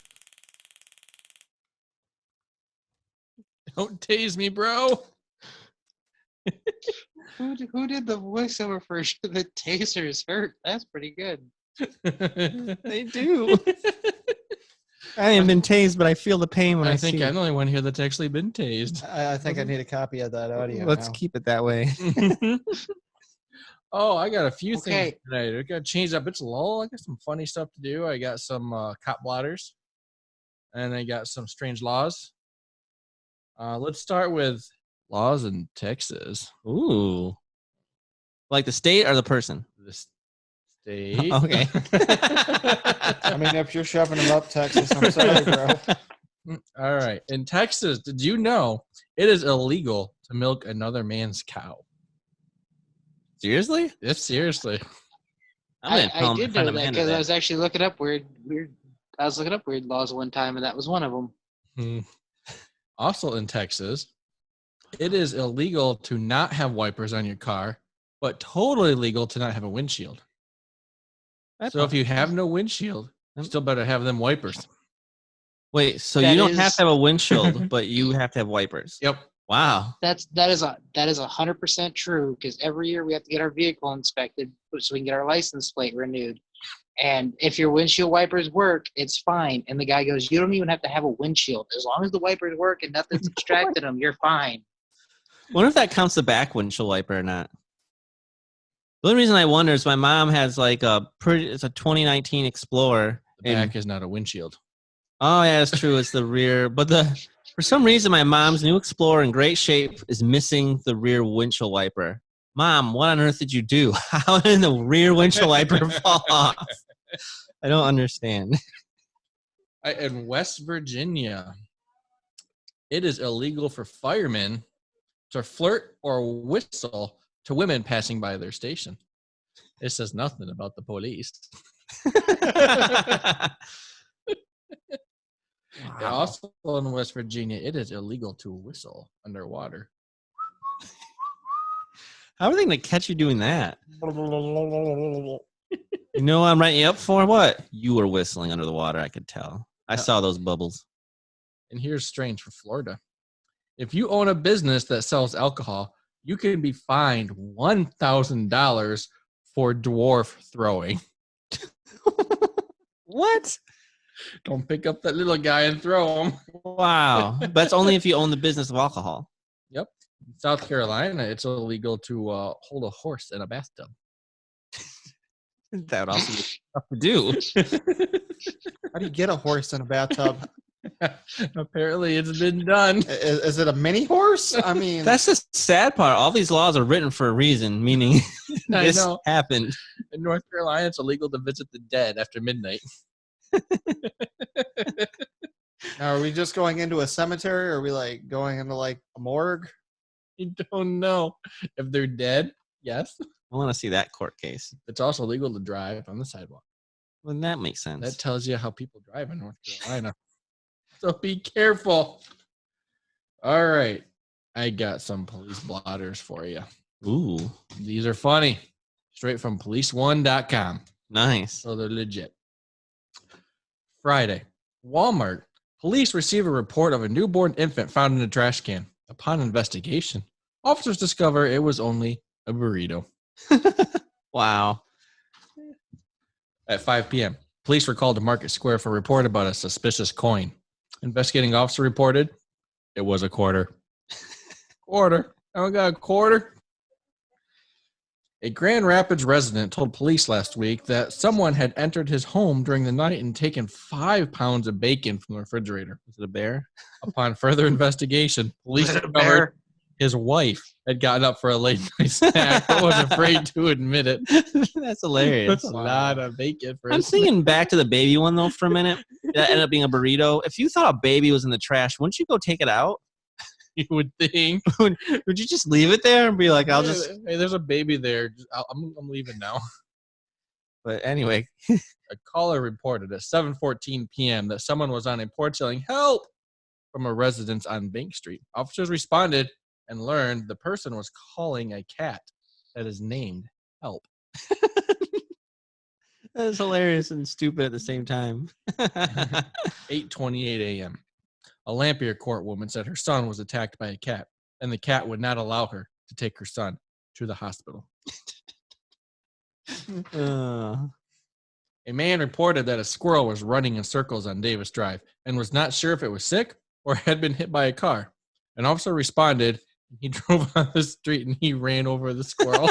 Don't tase me, bro.
Who did the voiceover for the tasers hurt? That's pretty good.
They do. I haven't been tased, but I feel the pain when I
think
see
I'm
it.
the only one here that's actually been tased.
I think I need a copy of that audio.
Let's
now.
keep it that way.
Oh, I got a few
Okay.
things tonight. I got to change up. It's lull. I got some funny stuff to do. I got some cop blotters, and I got some strange laws. Let's start with laws in Texas.
Ooh. Like the state or the person?
The state.
Okay.
I mean, if you're shoving them up Texas, I'm sorry, bro.
All right. In Texas, did you know it is illegal to milk another man's cow?
Seriously?
If seriously.
I did know that because I was actually looking up weird. I was looking up weird laws one time, and that was one of them.
Also in Texas, it is illegal to not have wipers on your car, but totally legal to not have a windshield. So if you have no windshield, you still better have them wipers.
Wait, so
That
you don't
is-
have to have a windshield, but you have to have wipers.
Yep.
Wow.
That is 100% true because every year we have to get our vehicle inspected so we can get our license plate renewed. And if your windshield wipers work, it's fine. And the guy goes, "You don't even have to have a windshield. As long as the wipers work and nothing's distracting them, you're fine."
Wonder if that counts the back windshield wiper or not. The only reason I wonder is my mom has like it's a 2019 Explorer.
The back is not a windshield.
Oh yeah, that's true. It's the rear, but for some reason my mom's new Explorer in great shape is missing the rear windshield wiper. Mom, what on earth did you do? How did the rear windshield wiper fall off? I don't understand.
In West Virginia, it is illegal for firemen to flirt or whistle to women passing by their station. It says nothing about the police.
Wow.
Also in West Virginia, it is illegal to whistle underwater.
How are they going to catch you doing that? You know what I'm writing you up for? What? You were whistling under the water, I could tell. I saw those bubbles.
And here's strange for Florida. If you own a business that sells alcohol, you can be fined $1,000 for dwarf throwing.
What?
Don't pick up that little guy and throw him.
Wow. But that's only if you own the business of alcohol.
Yep. In South Carolina, it's illegal to hold a horse in a bathtub.
That would also be tough to do.
How do you get a horse in a bathtub?
Apparently, it's been done.
Is it a mini horse? I mean,
That's the sad part. All these laws are written for a reason, meaning
I
this
know.
happened.
In North Carolina, it's illegal to visit the dead after midnight.
now, are we just going into a cemetery, or are we like going into like a morgue?
You don't know if they're dead. Yes.
I want to see that court case.
It's also legal to drive on the sidewalk.
Well, that makes sense.
That tells you how people drive in North Carolina. So be careful. All right. I got some police blotters for you.
Ooh,
These are funny. Straight from policeone.com.
nice.
So they're legit. Friday, Walmart. Police receive a report of a newborn infant found in a trash can. Upon investigation, officers discover it was only a burrito.
Wow.
At 5 p.m., police were called to Market Square for a report about a suspicious coin. Investigating officer reported it was a quarter. Quarter? I got a quarter? A Grand Rapids resident told police last week that someone had entered his home during the night and taken 5 pounds of bacon from the refrigerator.
Was it a bear?
Upon further investigation, police
Was it a
discovered
bear?
his wife had gotten up for a late night snack but was afraid to admit it.
That's hilarious.
That's a lot of bacon for
I'm
his
thinking back to the baby one though for a minute. That ended up being a burrito. If you thought a baby was in the trash, wouldn't you go take it out?
you would think.
Would you just leave it there and be like, I'll just?
Hey, there's a baby there. I'm leaving now.
But anyway,
A caller reported at 7:14 p.m. that someone was on a porch yelling "Help!" from a residence on Bank Street. Officers responded and learned the person was calling a cat that is named Help.
that is hilarious and stupid at the same time.
8:28 a.m. A Lampier court woman said her son was attacked by a cat, and the cat would not allow her to take her son to the hospital. A man reported that a squirrel was running in circles on Davis Drive and was not sure if it was sick or had been hit by a car. An officer responded, and he drove on the street and he ran over the squirrel.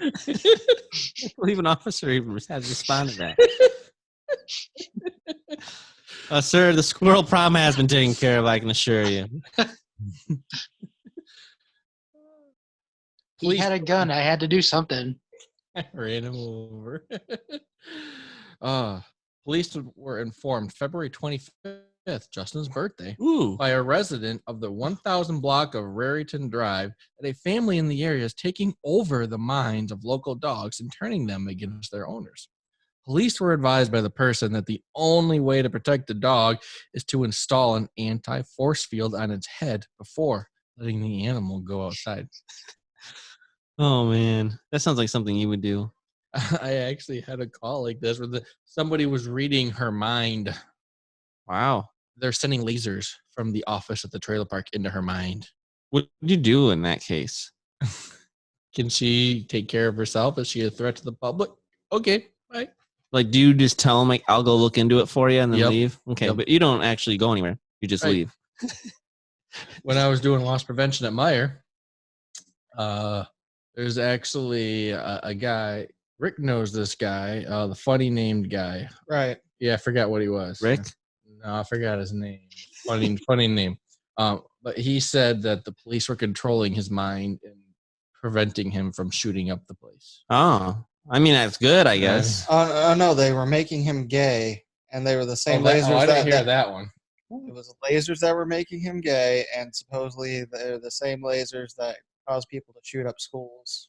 I believe an officer even has responded to that. Sir, the squirrel problem has been taken care of, I can assure you.
He had a gun. I had to do something.
Ran him over. Police were informed February 25th, Justin's birthday,
Ooh.
by a resident of the 1000 block of Raritan Drive that a family in the area is taking over the minds of local dogs and turning them against their owners. Police were advised by the person that the only way to protect the dog is to install an anti-force field on its head before letting the animal go outside.
Oh, man. That sounds like something you would do.
I actually had a call like this where somebody was reading her mind.
Wow.
They're sending lasers from the office at the trailer park into her mind.
What would you do in that case?
Can she take care of herself? Is she a threat to the public? Okay, bye.
Like, do you just tell them, like, I'll go look into it for you and then
Yep.
leave? Okay,
Yep.
but you don't actually go anywhere. You just
Right.
leave.
When I was doing loss prevention at Meyer, there's actually a guy. Rick knows this guy, the funny named guy.
Right.
Yeah, I forgot what he was.
Rick?
No, I forgot his name. Funny name. But he said that the police were controlling his mind and preventing him from shooting up the place.
Oh. I mean, that's good, I guess.
Oh no, they were making him gay, and they were the same lasers.
I didn't hear that one.
It was lasers that were making him gay, and supposedly they're the same lasers that cause people to shoot up schools.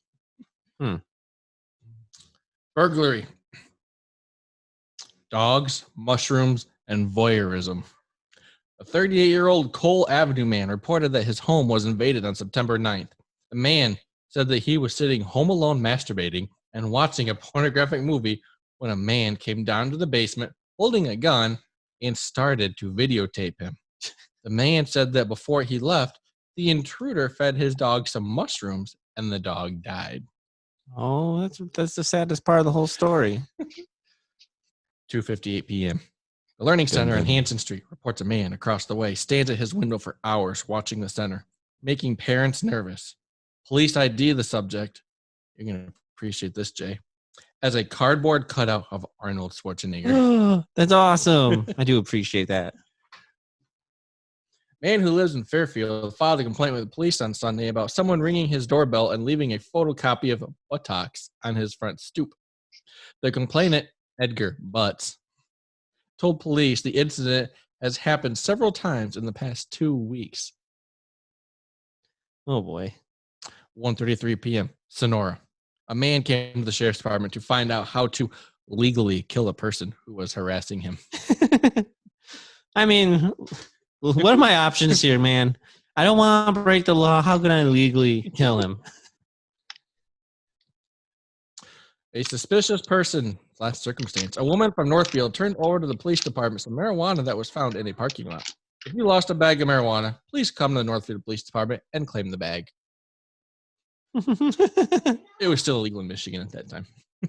Burglary. Dogs, mushrooms, and voyeurism. A 38-year-old Cole Avenue man reported that his home was invaded on September 9th. The man said that he was sitting home alone masturbating and watching a pornographic movie when a man came down to the basement holding a gun and started to videotape him. The man said that before he left, the intruder fed his dog some mushrooms and the dog died.
Oh, that's the saddest part of the whole story.
2:58 p.m. The Learning Center on Hanson Street reports a man across the way stands at his window for hours watching the center, making parents nervous. Police ID the subject. You're going to appreciate this, Jay. As a cardboard cutout of Arnold Schwarzenegger.
That's awesome. I do appreciate that.
Man who lives in Fairfield filed a complaint with the police on Sunday about someone ringing his doorbell and leaving a photocopy of buttocks on his front stoop. The complainant, Edgar Butts, told police the incident has happened several times in the past 2 weeks.
Oh, boy.
1:33 p.m., Sonora. A man came to the sheriff's department to find out how to legally kill a person who was harassing him.
I mean, what are my options here, man? I don't want to break the law. How can I legally kill him?
A suspicious person, last circumstance. A woman from Northfield turned over to the police department some marijuana that was found in a parking lot. If you lost a bag of marijuana, please come to the Northfield Police Department and claim the bag. It was still illegal in Michigan at that time.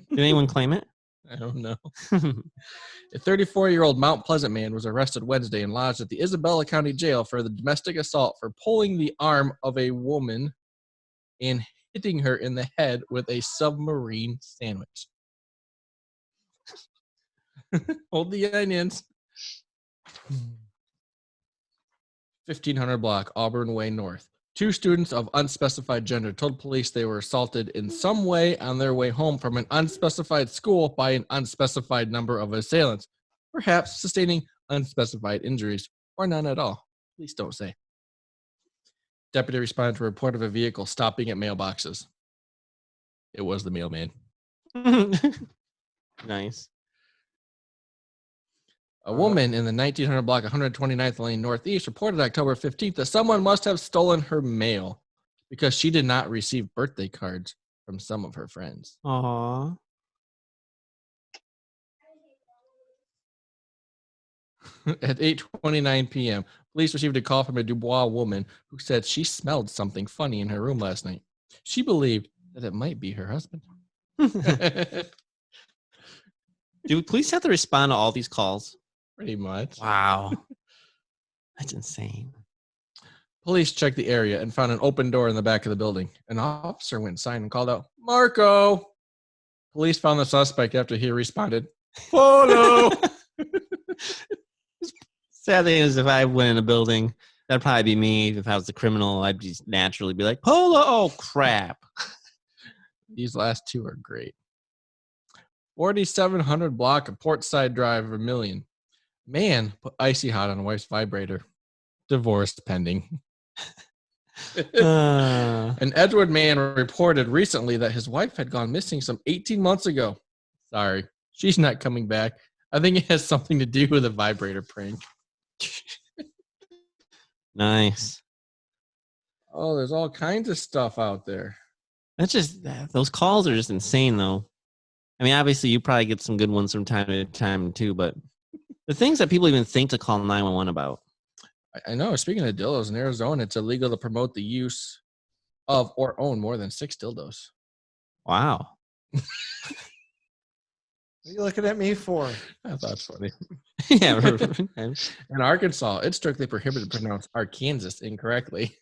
Did anyone claim it?
I don't know. A 34-year-old Mount Pleasant man was arrested Wednesday and lodged at the Isabella County Jail for the domestic assault for pulling the arm of a woman and hitting her in the head with a submarine sandwich. Hold the onions. 1500 block, Auburn Way North. 2 students of unspecified gender told police they were assaulted in some way on their way home from an unspecified school by an unspecified number of assailants, perhaps sustaining unspecified injuries or none at all. Police don't say. Deputy responded to a report of a vehicle stopping at mailboxes. It was the mailman.
Nice.
A woman in the 1900 block, 129th Lane Northeast, reported October 15th that someone must have stolen her mail because she did not receive birthday cards from some of her friends.
Aww.
At 8:29 p.m., police received a call from a Dubois woman who said she smelled something funny in her room last night. She believed that it might be her husband.
Do police have to respond to all these calls?
Pretty much.
Wow. That's insane.
Police checked the area and found an open door in the back of the building. An officer went inside and called out, "Marco!" Police found the suspect after he responded, "Photo!"
Sad thing is, if I went in a building, that'd probably be me. If I was the criminal, I'd just naturally be like, Polo, oh, crap.
These last two are great. 4,700 block of Portside Drive, Vermilion. Man put icy hot on wife's vibrator. Divorce pending. An Edward man reported recently that his wife had gone missing some 18 months ago. Sorry, she's not coming back. I think it has something to do with a vibrator prank.
Nice.
Oh, there's all kinds of stuff out there.
That's just, those calls are just insane, though. I mean, obviously, you probably get some good ones from time to time, too, but the things that people even think to call 911 about.
I know. Speaking of dildos, in Arizona, it's illegal to promote the use of or own more than 6 dildos.
Wow.
What are you looking at me for?
I thought it's funny.
Yeah.
In Arkansas, it's strictly prohibited to pronounce Arkansas incorrectly.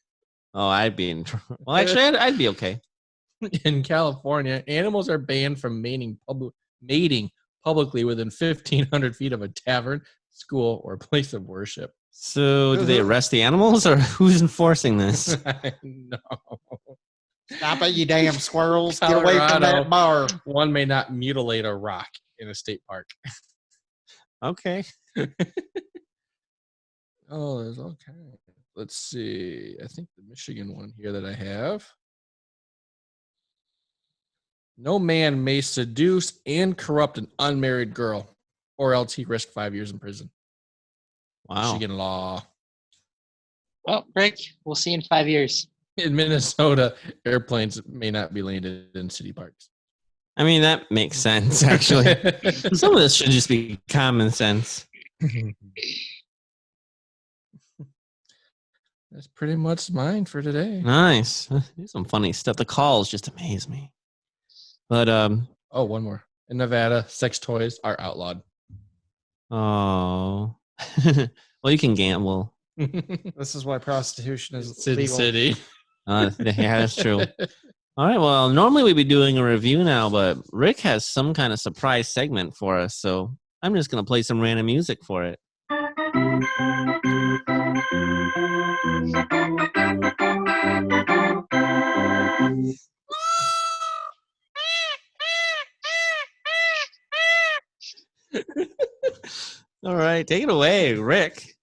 Oh, I'd be in trouble. Well, actually, I'd be okay.
In California, animals are banned from mating publicly within 1,500 feet of a tavern, school, or place of worship.
So, do they arrest the animals, or who's enforcing this?
No.
Stop it, you damn squirrels. Get away from that bar.
One may not mutilate a rock in a state park.
Okay.
Oh, there's all kinds. Let's see. I think the Michigan one here that I have. No man may seduce and corrupt an unmarried girl, or else he risk 5 years in prison.
Wow.
Michigan law.
Well, Rick, we'll see in 5 years.
In Minnesota, airplanes may not be landed in city parks.
I mean, that makes sense, actually. Some of this should just be common sense.
That's pretty much mine for today.
Nice. There's some funny stuff. The calls just amaze me. But,
Oh, one more. In Nevada, sex toys are outlawed.
oh. Well, you can gamble.
This is why prostitution is
Sin
legal.
City.
Yeah, that's true. All right. Well, normally we'd be doing a review now, but Rick has some kind of surprise segment for us. So I'm just going to play some random music for it. All right. Take it away, Rick.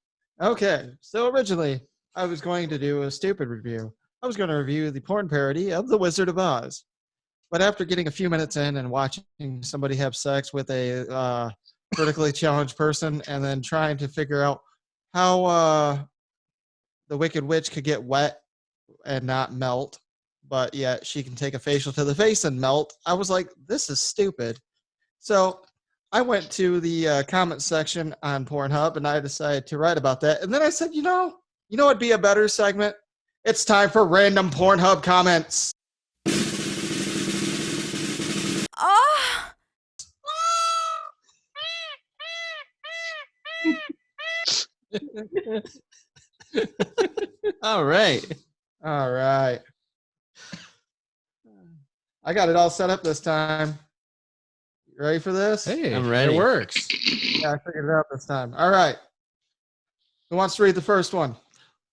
Okay, so originally I was going to do a stupid review. I was going to review the porn parody of The Wizard of Oz. But after getting a few minutes in and watching somebody have sex with a vertically challenged person and then trying to figure out how the Wicked Witch could get wet and not melt, but yet she can take a facial to the face and melt, I was like, this is stupid. So I went to the comment section on Pornhub and I decided to write about that. And then I said, you know what'd be a better segment? It's time for random Pornhub comments.
Oh.
All right.
All right. I got it all set up this time. You ready for this?
Hey,
I'm ready.
It works.
Yeah, I figured it out this time. All right. Who wants to read the first one?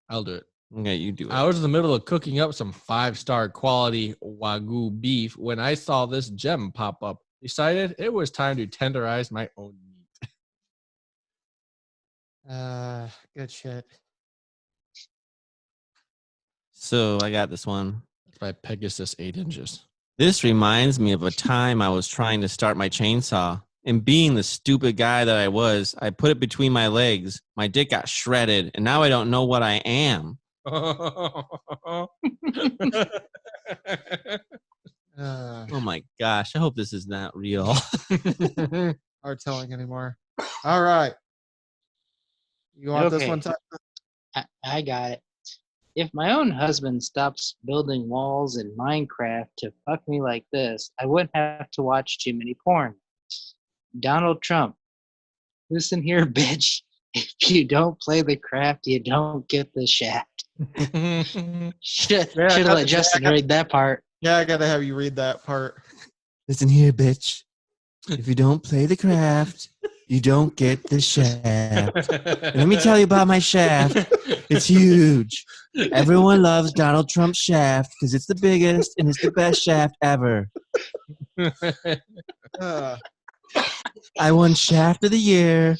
I'll do it.
Okay, you do it.
I was in the middle of cooking up some 5-star quality Wagyu beef when I saw this gem pop up. Decided it was time to tenderize my own meat.
Good shit.
So I got this one.
It's by Pegasus 8 inches.
This reminds me of a time I was trying to start my chainsaw. And being the stupid guy that I was, I put it between my legs. My dick got shredded, and now I don't know what I am.
Oh
Oh my gosh, I hope this is not real.
Hard telling anymore. All right. You want this
Okay.
one?
I got it. If my own husband stops building walls in Minecraft to fuck me like this, I wouldn't have to watch too many porn. Donald Trump. Listen here, bitch. If you don't play the craft, you don't get the shaft. Should have let Justin read that part.
Yeah, I gotta have you read that part.
Listen here, bitch. If you don't play the craft, you don't get the shaft. And let me tell you about my shaft. It's huge. Everyone loves Donald Trump's shaft because it's the biggest and it's the best shaft ever.
Uh,
I won Shaft of the Year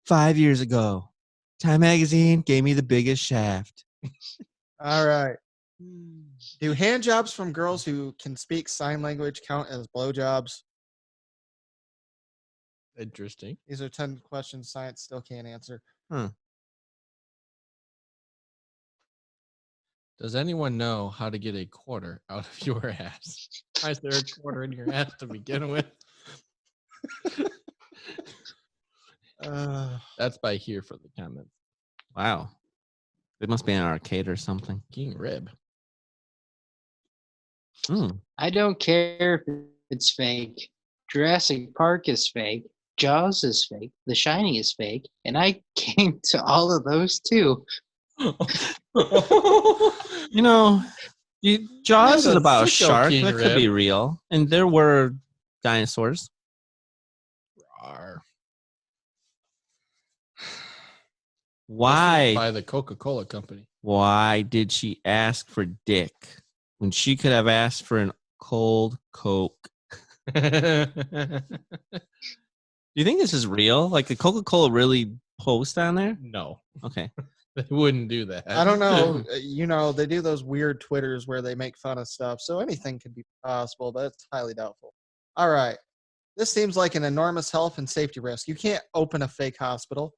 5 years ago. Time Magazine gave me the biggest shaft.
all right. Do hand jobs from girls who can speak sign language count as blowjobs?
Interesting.
These are 10 questions science still can't answer.
Does anyone know how to get a quarter out of your ass? Why is there a quarter in your ass to begin with? That's by here for the comments.
Wow. It must be an arcade or something.
King rib.
I don't care if it's fake. Jurassic Park is fake. Jaws is fake. The Shining is fake. And I came to all of those too.
You know, Jaws
You're
is
the
about a
sicko,
shark.
King
That could
Rib.
be real. And there were dinosaurs.
Rawr.
Why?
By the Coca-Cola company.
Why did she ask for dick when she could have asked for an cold Coke? Do you think this is real? Like, did Coca-Cola really post on there?
No,
Okay.
they wouldn't do that.
I don't know. You know, they do those weird Twitters where they make fun of stuff, so anything could be possible, but it's highly doubtful. All right. This seems like an enormous health and safety risk. You can't open a fake hospital.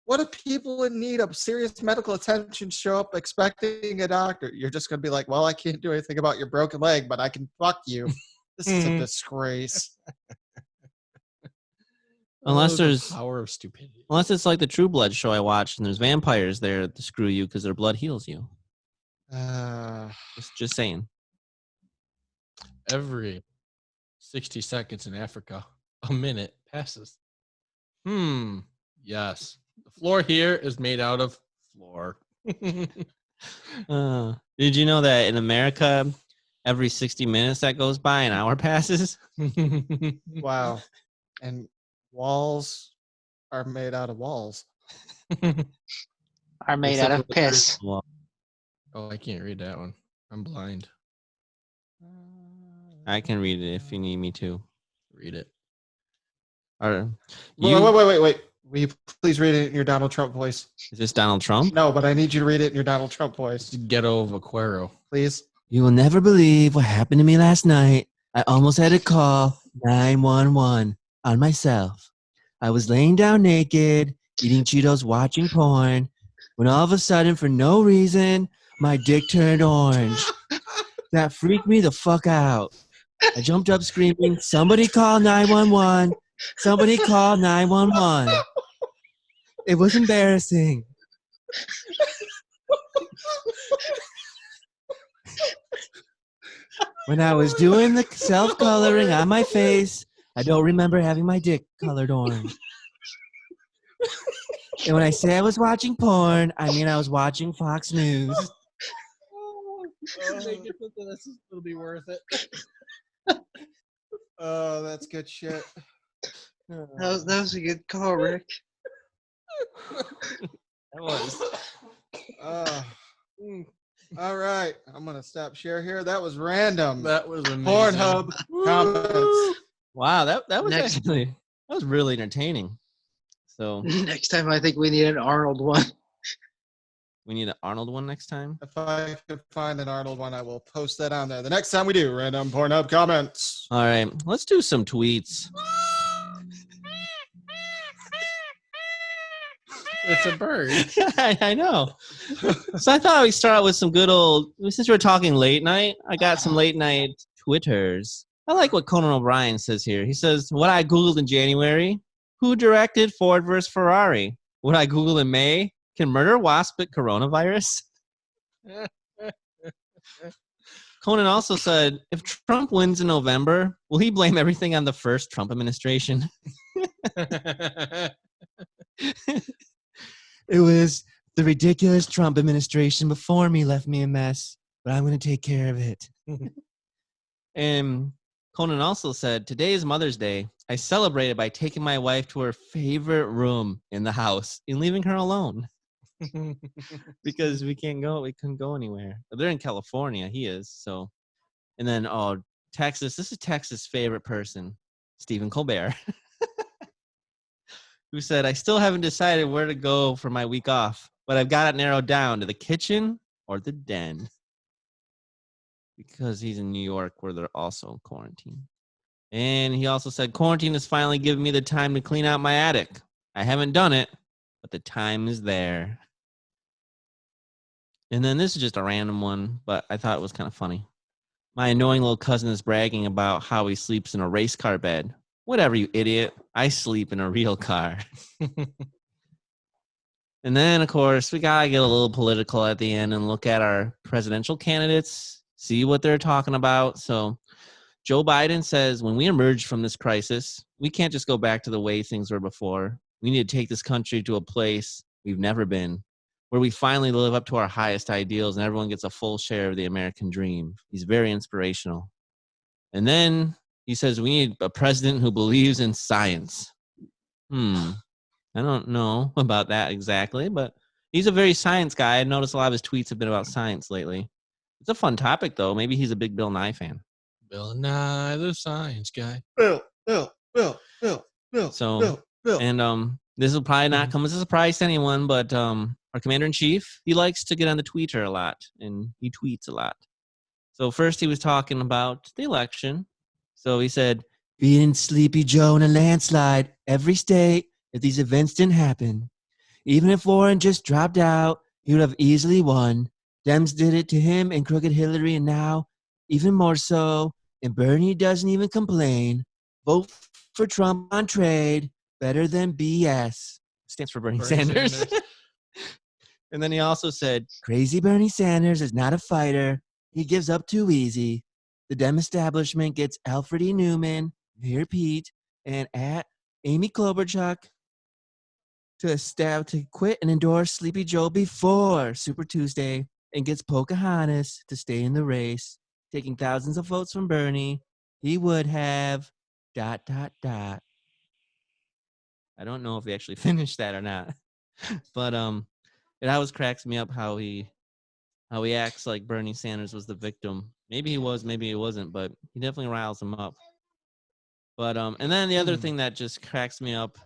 What if people in need of serious medical attention show up expecting a doctor? You're just going to be like, well, I can't do anything about your broken leg, but I can fuck you. This is a disgrace.
Unless
the
there's
power of stupidity.
Unless it's like the True Blood show I watched, and there's vampires there to screw you because their blood heals you. Just saying.
Every 60 seconds in Africa, a minute passes. Yes. The floor here is made out of floor.
Did you know that in America, every 60 minutes that goes by, an hour passes?
Wow. And walls are made out of walls.
Are made out of piss.
Well,
Oh, I can't read that one. I'm blind.
I can read it if you need me to.
Read it.
Or
Wait. Will you please read it in your Donald Trump voice?
Is this Donald Trump?
No, but I need you to read it in your Donald Trump voice.
Ghetto Vaquero.
Please.
You will never believe what happened to me last night. I almost had to call 911 on myself. I was laying down naked, eating Cheetos, watching porn, when all of a sudden, for no reason, my dick turned orange. That freaked me the fuck out. I jumped up screaming, somebody call 911. Somebody call 911. It was embarrassing. When I was doing the self-coloring on my face, I don't remember having my dick colored orange. And when I say I was watching porn, I mean I was watching Fox News.
It'll be worth it.
Oh, that's good shit.
That was a good call, Rick.
That was.
All right. I'm going to stop share here. That was random.
That was amazing.
Pornhub comments.
Wow, that was
Next.
actually that was really entertaining. So
Next time, I think we need an Arnold one.
we need an Arnold one next time.
If I could find an Arnold one, I will post that on there. The next time we do random Pornhub comments.
All right, let's do some tweets.
It's a bird.
I know. So I thought we'd start out with some good old, since we're talking late night, I got some late night Twitters. I like what Conan O'Brien says here. He says, what I Googled in January, who directed Ford versus Ferrari? What I Googled in May, can murder wasp spit coronavirus? Conan also said, if Trump wins in November, will he blame everything on the first Trump administration? It was the ridiculous Trump administration before me left me a mess, but I'm going to take care of it. And Conan also said, today is Mother's Day. I celebrated by taking my wife to her favorite room in the house and leaving her alone because we couldn't go anywhere. They're in California. He is. So, and then, Texas. This is Texas' favorite person, Stephen Colbert, who said, I still haven't decided where to go for my week off, but I've got it narrowed down to the kitchen or the den. Because he's in New York where they're also quarantined. And he also said, quarantine has finally given me the time to clean out my attic. I haven't done it, but the time is there. And then this is just a random one, but I thought it was kind of funny. My annoying little cousin is bragging about how he sleeps in a race car bed. Whatever, you idiot. I sleep in a real car. And then, of course, we got to get a little political at the end and look at our presidential candidates, see what they're talking about. So Joe Biden says, when we emerge from this crisis, we can't just go back to the way things were before. We need to take this country to a place we've never been, where we finally live up to our highest ideals and everyone gets a full share of the American dream. He's very inspirational. And then he says, we need a president who believes in science. I don't know about that exactly, but he's a very science guy. I noticed a lot of his tweets have been about science lately. It's a fun topic, though. Maybe he's a big Bill Nye fan.
Bill Nye, the science guy.
Bill.
So, and this will probably not come as a surprise to anyone, but our commander-in-chief, he likes to get on the tweeter a lot, and he tweets a lot. So first he was talking about the election. So he said, beating Sleepy Joe in a landslide every state if these events didn't happen. Even if Warren just dropped out, he would have easily won. Dems did it to him and crooked Hillary, and now even more so. And Bernie doesn't even complain. Vote for Trump on trade. Better than BS. Stands for Bernie Sanders. And then he also said, crazy Bernie Sanders is not a fighter. He gives up too easy. The Dem establishment gets Alfred E. Newman, Mayor Pete, and at Amy Klobuchar to quit and endorse Sleepy Joe before Super Tuesday, and gets Pocahontas to stay in the race, taking thousands of votes from Bernie. He would have ... I don't know if he actually finished that or not, but it always cracks me up how he acts like Bernie Sanders was the victim. Maybe he was, maybe he wasn't, but he definitely riles him up. But and then the other thing that just cracks me up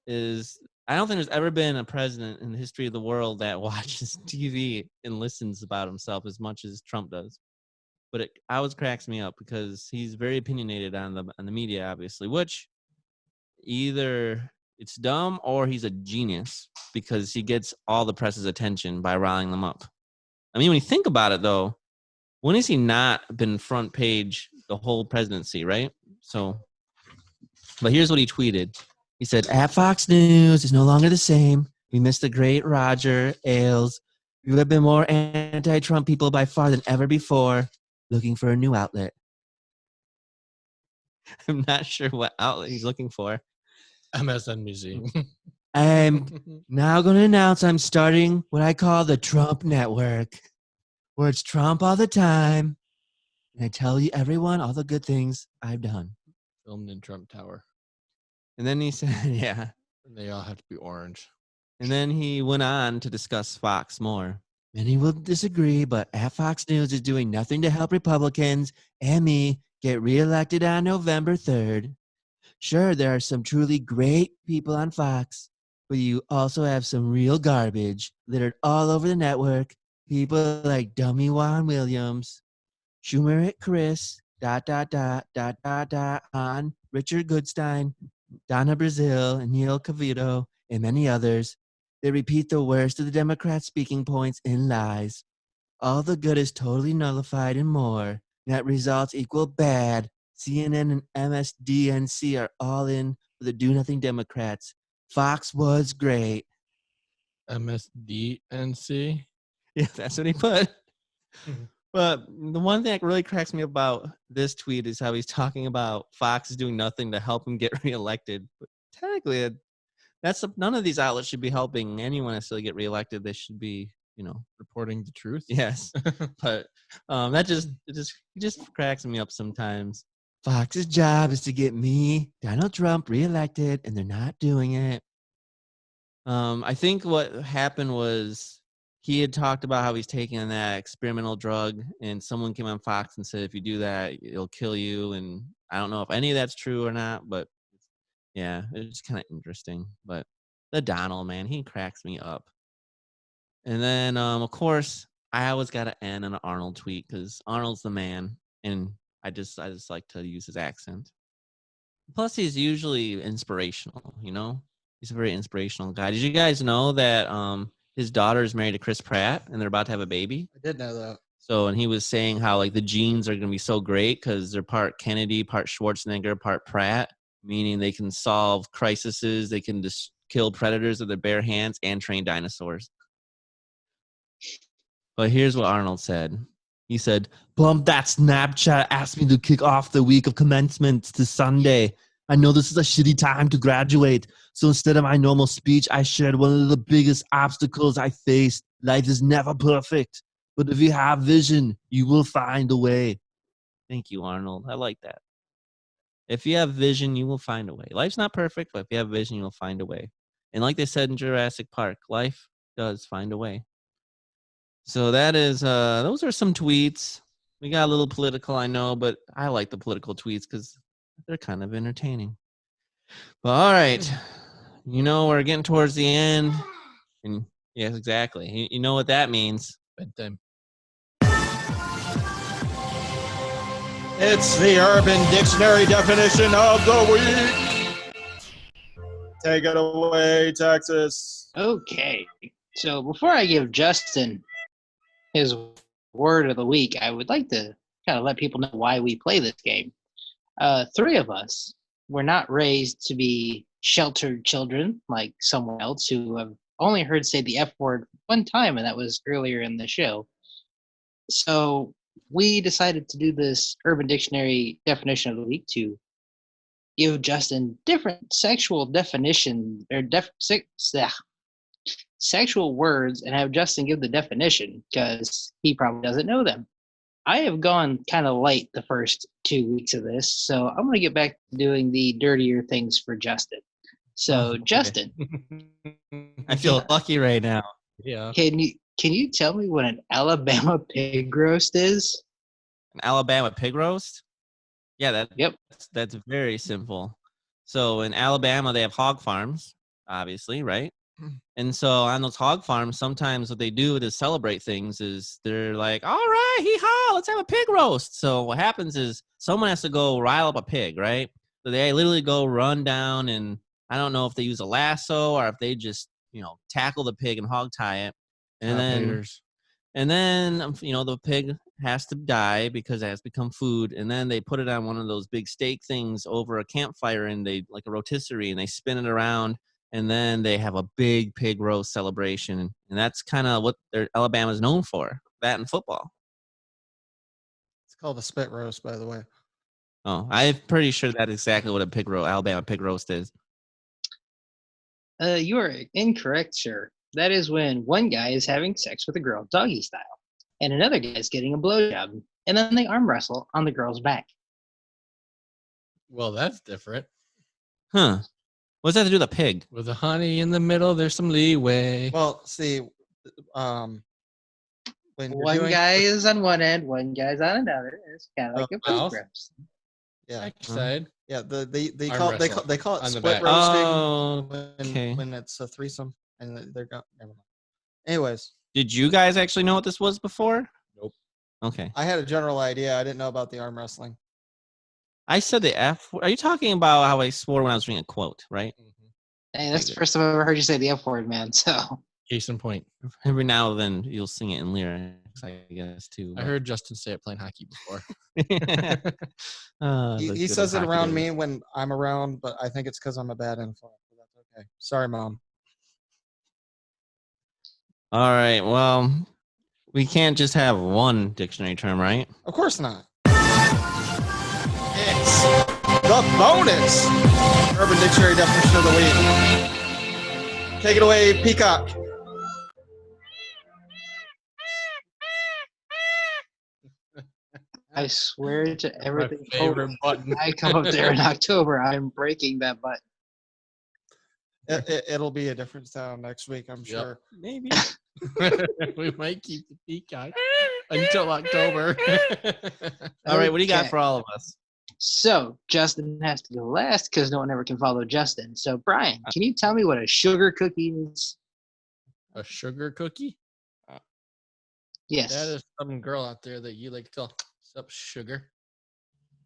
is I don't think there's ever been a president in the history of the world that watches TV and listens about himself as much as Trump does. But it always cracks me up because he's very opinionated on the media, obviously, which either it's dumb or he's a genius because he gets all the press's attention by riling them up. I mean, when you think about it, though, when has he not been front page the whole presidency, right? So, but here's what he tweeted. He said, at Fox News is no longer the same. We miss the great Roger Ailes. We have been more anti-Trump people by far than ever before, looking for a new outlet. I'm not sure what outlet he's looking for.
MSNBC.
I'm now going to announce I'm starting what I call the Trump Network, where it's Trump all the time. And I tell you, everyone, all the good things I've done.
Filmed in Trump Tower.
And then he said, yeah.
And they all have to be orange.
And then he went on to discuss Fox more. Many will disagree, but at Fox News is doing nothing to help Republicans and me get reelected on November 3rd. Sure, there are some truly great people on Fox, but you also have some real garbage littered all over the network. People like Dummy Juan Williams, Schumer Chris, on Richard Goodstein, Donna Brazil, and Neil Cavito, and many others. They repeat the worst of the Democrats' speaking points in lies. All the good is totally nullified and more. Net results equal bad. CNN and MSDNC are all in for the do-nothing Democrats. Fox was great.
MSDNC?
Yeah, that's what he put. But the one thing that really cracks me about this tweet is how he's talking about Fox is doing nothing to help him get reelected. But technically, none of these outlets should be helping anyone necessarily get reelected. They should be,
Reporting the truth.
Yes. But it just cracks me up sometimes. Fox's job is to get me, Donald Trump, reelected, and they're not doing it. I think what happened was he had talked about how he's taking that experimental drug, and someone came on Fox and said, if you do that, it'll kill you. And I don't know if any of that's true or not, but yeah, it's kind of interesting. But the Donald, man, he cracks me up. And then, of course, I always got to end on an Arnold tweet because Arnold's the man, and I just like to use his accent. Plus, he's usually inspirational, you know? He's a very inspirational guy. Did you guys know that his daughter is married to Chris Pratt, and they're about to have a baby?
I did know that.
So, and he was saying how, like, the genes are going to be so great because they're part Kennedy, part Schwarzenegger, part Pratt, meaning they can solve crises, they can just kill predators with their bare hands and train dinosaurs. But here's what Arnold said. He said, "Bump that Snapchat asked me to kick off the week of commencement to Sunday. I know this is a shitty time to graduate. So instead of my normal speech, I shared one of the biggest obstacles I faced. Life is never perfect. But if you have vision, you will find a way." Thank you, Arnold. I like that. If you have vision, you will find a way. Life's not perfect, but if you have vision, you'll find a way. And like they said in Jurassic Park, life does find a way. So that is, those are some tweets. We got a little political, I know, but I like the political tweets because they're kind of entertaining. But all right, you know, we're getting towards the end. And yes, exactly. You know what that means.
Bedtime.
It's the Urban Dictionary definition of the week. Take it away, Texas.
Okay. So before I give Justin his word of the week, I would like to kind of let people know why we play this game. Three of us were not raised to be sheltered children like someone else who have only heard say the F word one time, and that was earlier in the show. So we decided to do this Urban Dictionary definition of the week to give Justin different sexual definition or sexual words and have Justin give the definition because he probably doesn't know them. I have gone kind of light the first 2 weeks of this, so I'm going to get back to doing the dirtier things for Justin. So,
Okay.
Justin,
I feel lucky right now.
Yeah.
can you tell me what an Alabama pig roast is?
An Alabama pig roast? Yeah,
Yep.
that's very simple. So in Alabama, they have hog farms, obviously, right? And so on those hog farms, sometimes what they do to celebrate things is they're like, all right, hee-haw, let's have a pig roast. So what happens is someone has to go rile up a pig, right? So they literally go run down, and I don't know if they use a lasso or if they just, tackle the pig and hog tie it. And then, the pig has to die because it has become food. And then they put it on one of those big steak things over a campfire, and they like a rotisserie, and they spin it around. And then they have a big pig roast celebration. And that's kind of what Alabama's known for, that and football.
It's called a spit roast, by the way.
Oh, I'm pretty sure that's exactly what Alabama pig roast is.
You are incorrect, sir. That is when one guy is having sex with a girl doggy style, and another guy is getting a blowjob, and then they arm wrestle on the girl's back.
Well, that's different.
Huh. What's that to do with a pig?
With the honey in the middle, there's some leeway.
Well, see, when you're
One
doing,
guy is on one end, one guy's on another. It's kind of like a
mouth?
pig roast.
yeah,
Backside.
yeah, they
Arm
call it
wrestle
it
on the
split
back.
roasting
Oh, okay.
when it's a threesome and they're never mind. Anyways,
Did you guys actually know what this was before?
Nope.
Okay.
I had a general idea. I didn't know about the arm wrestling.
I said the F word. Are you talking about how I swore when I was reading a quote, right?
Hey, that's the first time I've ever heard you say the F word, man. So
Case in point.
Every now and then you'll sing it in lyrics, I guess, too.
I heard Justin say it playing hockey before.
He says it around me when I'm around, but I think it's because I'm a bad influence. But that's okay. Sorry, Mom.
All right. Well, we can't just have one dictionary term, right?
Of course not. It's the bonus Urban Dictionary definition of the week. Take it away, Peacock.
I swear to
My
everything.
favorite button.
I come up there in October, I'm breaking that button.
It'll be a different sound next week, I'm
Yep.
sure.
Maybe.
We might keep the Peacock until October.
All right, what do you got
Okay.
for all of us?
So Justin has to go last because no one ever can follow Justin. So Brian, can you tell me what a sugar cookie is?
A sugar cookie?
Yes.
That is some girl out there that you like to tell, "What's up, sugar?"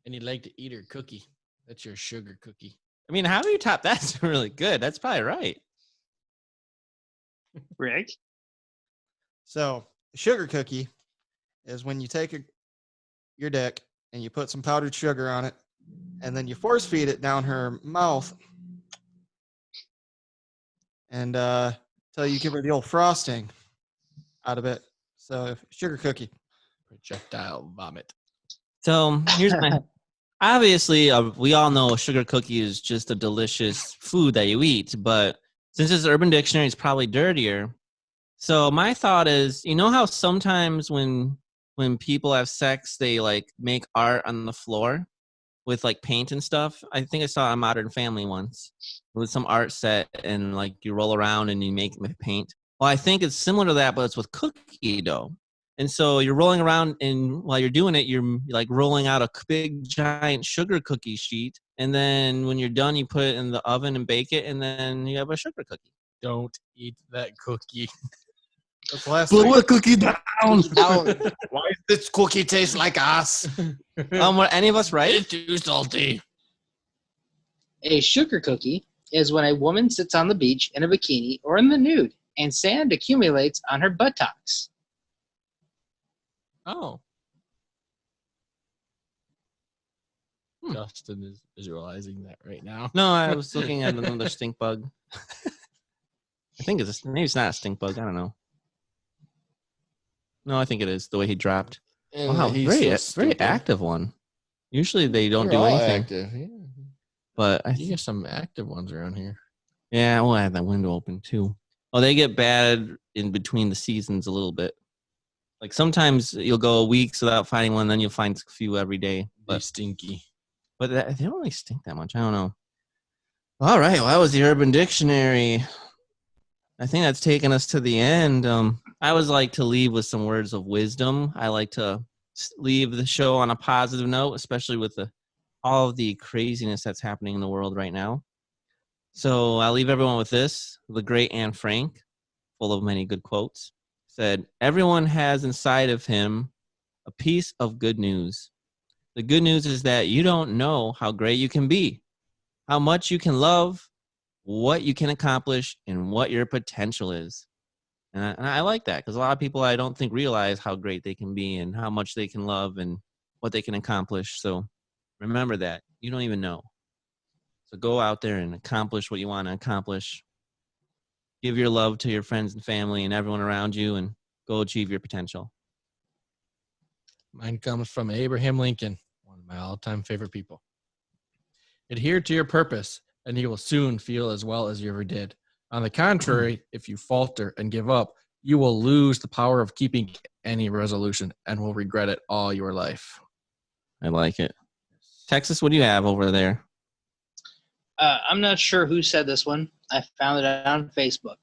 And you like to eat her cookie. That's your sugar cookie.
I mean, how do you top that's really good? That's probably right.
Rick?
So, a sugar cookie is when you take your dick and you put some powdered sugar on it, and then you force feed it down her mouth, and till you give her the old frosting out of it. So, sugar cookie.
Projectile vomit.
So here's my. Obviously, we all know a sugar cookie is just a delicious food that you eat, but since it's Urban Dictionary, it's probably dirtier. So my thought is, you know how sometimes when people have sex, they like make art on the floor with like paint and stuff. I think I saw a Modern Family once with some art set, and like you roll around and you make with paint. Well, I think it's similar to that, but it's with cookie dough. And so you're rolling around, and while you're doing it, you're like rolling out a big giant sugar cookie sheet. And then when you're done, you put it in the oven and bake it, and then you have a sugar cookie.
Don't eat that cookie.
That's the last
Blow
thing.
a cookie down.
Why does this cookie taste like us?
Were any of us right?
It's too salty.
A sugar cookie is when a woman sits on the beach in a bikini or in the nude and sand accumulates on her buttocks.
Oh. Justin is visualizing that right now.
No, I was looking at another stink bug. I think maybe it's not a stink bug. I don't know. No, I think it is the way he dropped. Wow, very active one. Usually they don't do anything.
Active, yeah.
But
You get some active ones around here.
yeah, we'll have that window open too. Oh, they get bad in between the seasons a little bit. Like sometimes you'll go weeks without finding one, then you'll find a few every day.
They're
But
stinky.
they don't really stink that much. I don't know. All right, well, that was the Urban Dictionary. I think that's taken us to the end. I always like to leave with some words of wisdom. I like to leave the show on a positive note, especially with all of the craziness that's happening in the world right now. So I'll leave everyone with this. The great Anne Frank, full of many good quotes, said, "Everyone has inside of him a piece of good news. The good news is that you don't know how great you can be, how much you can love, what you can accomplish, and what your potential is." And I like that because a lot of people I don't think realize how great they can be and how much they can love and what they can accomplish. So remember that. You don't even know. So go out there and accomplish what you want to accomplish. Give your love to your friends and family and everyone around you, and go achieve your potential.
Mine comes from Abraham Lincoln, one of my all-time favorite people. Adhere to your purpose, and you will soon feel as well as you ever did. On the contrary, if you falter and give up, you will lose the power of keeping any resolution and will regret it all your life.
I like it. Texas, what do you have over there?
I'm not sure who said this one. I found it on Facebook.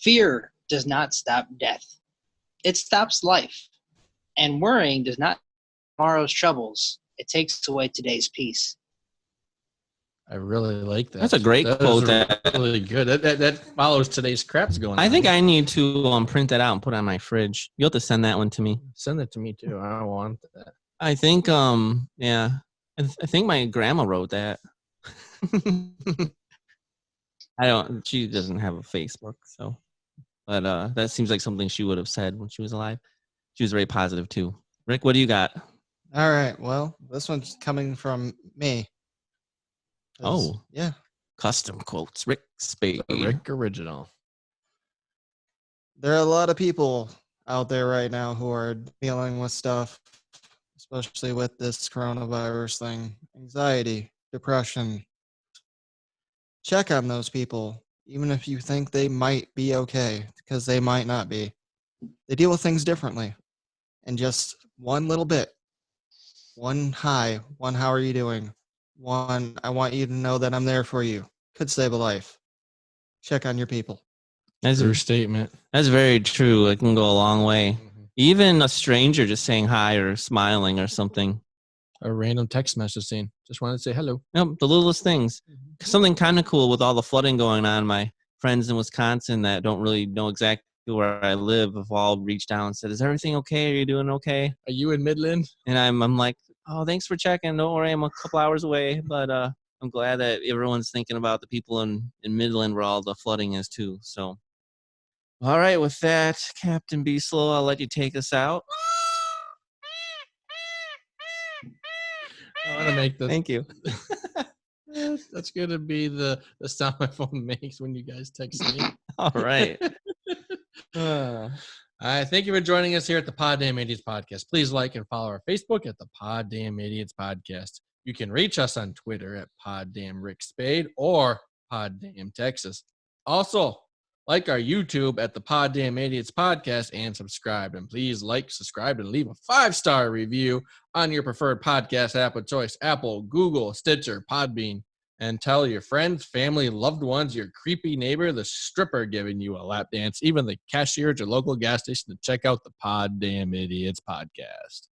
Fear does not stop death. It stops life. And worrying does not tomorrow's troubles. It takes away today's peace.
I really like that.
That's a great quote.
That really good. That follows today's crap's going on.
I think I need to print that out and put it on my fridge. You'll have to send that one to me.
Send it to me too. I want that.
I think, yeah. I think my grandma wrote that. She doesn't have a Facebook, so. But that seems like something she would have said when she was alive. She was very positive too. Rick, what do you got?
All right. Well, this one's coming from me.
Oh.
Yeah.
Custom quotes. Rick Spade.
The Rick original.
There are a lot of people out there right now who are dealing with stuff, especially with this coronavirus thing. Anxiety, depression. Check on those people, even if you think they might be okay, because they might not be. They deal with things differently. And just one little bit One, hi. One, how are you doing? One, I want you to know that I'm there for you. Could save a life. Check on your people.
True statement.
That's very true. It can go a long way.
Mhm.
Even a stranger just saying hi or smiling or something.
A random text message saying, just wanted to say hello.
Yep, the littlest things. Something kind of cool with all the flooding going on. My friends in Wisconsin that don't really know exactly where I live have all reached out and said, "Is everything okay? Are you doing okay?"
Are you in Midland?
And I'm like, "Oh, thanks for checking. Don't worry, I'm a couple hours away, but I'm glad that everyone's thinking about the people in Midland where all the flooding is too." So, all right, with that, Captain Be Slow, I'll let you take us out.
I want to make the.
Thank you.
That's going to be the sound my phone makes when you guys text me.
All right.
All right. Thank you for joining us here at the Poddamn Idiotz Podcast. Please like and follow our Facebook at the Poddamn Idiotz Podcast. You can reach us on Twitter at Poddamn Rick Spade or Poddamn Texas. Also, like our YouTube at the Poddamn Idiotz Podcast and subscribe. And please like, subscribe, and leave a 5-star review on your preferred podcast app of choice: Apple, Google, Stitcher, Podbean. And tell your friends, family, loved ones, your creepy neighbor, the stripper giving you a lap dance, even the cashier at your local gas station to check out the Poddamn Idiotz Podcast.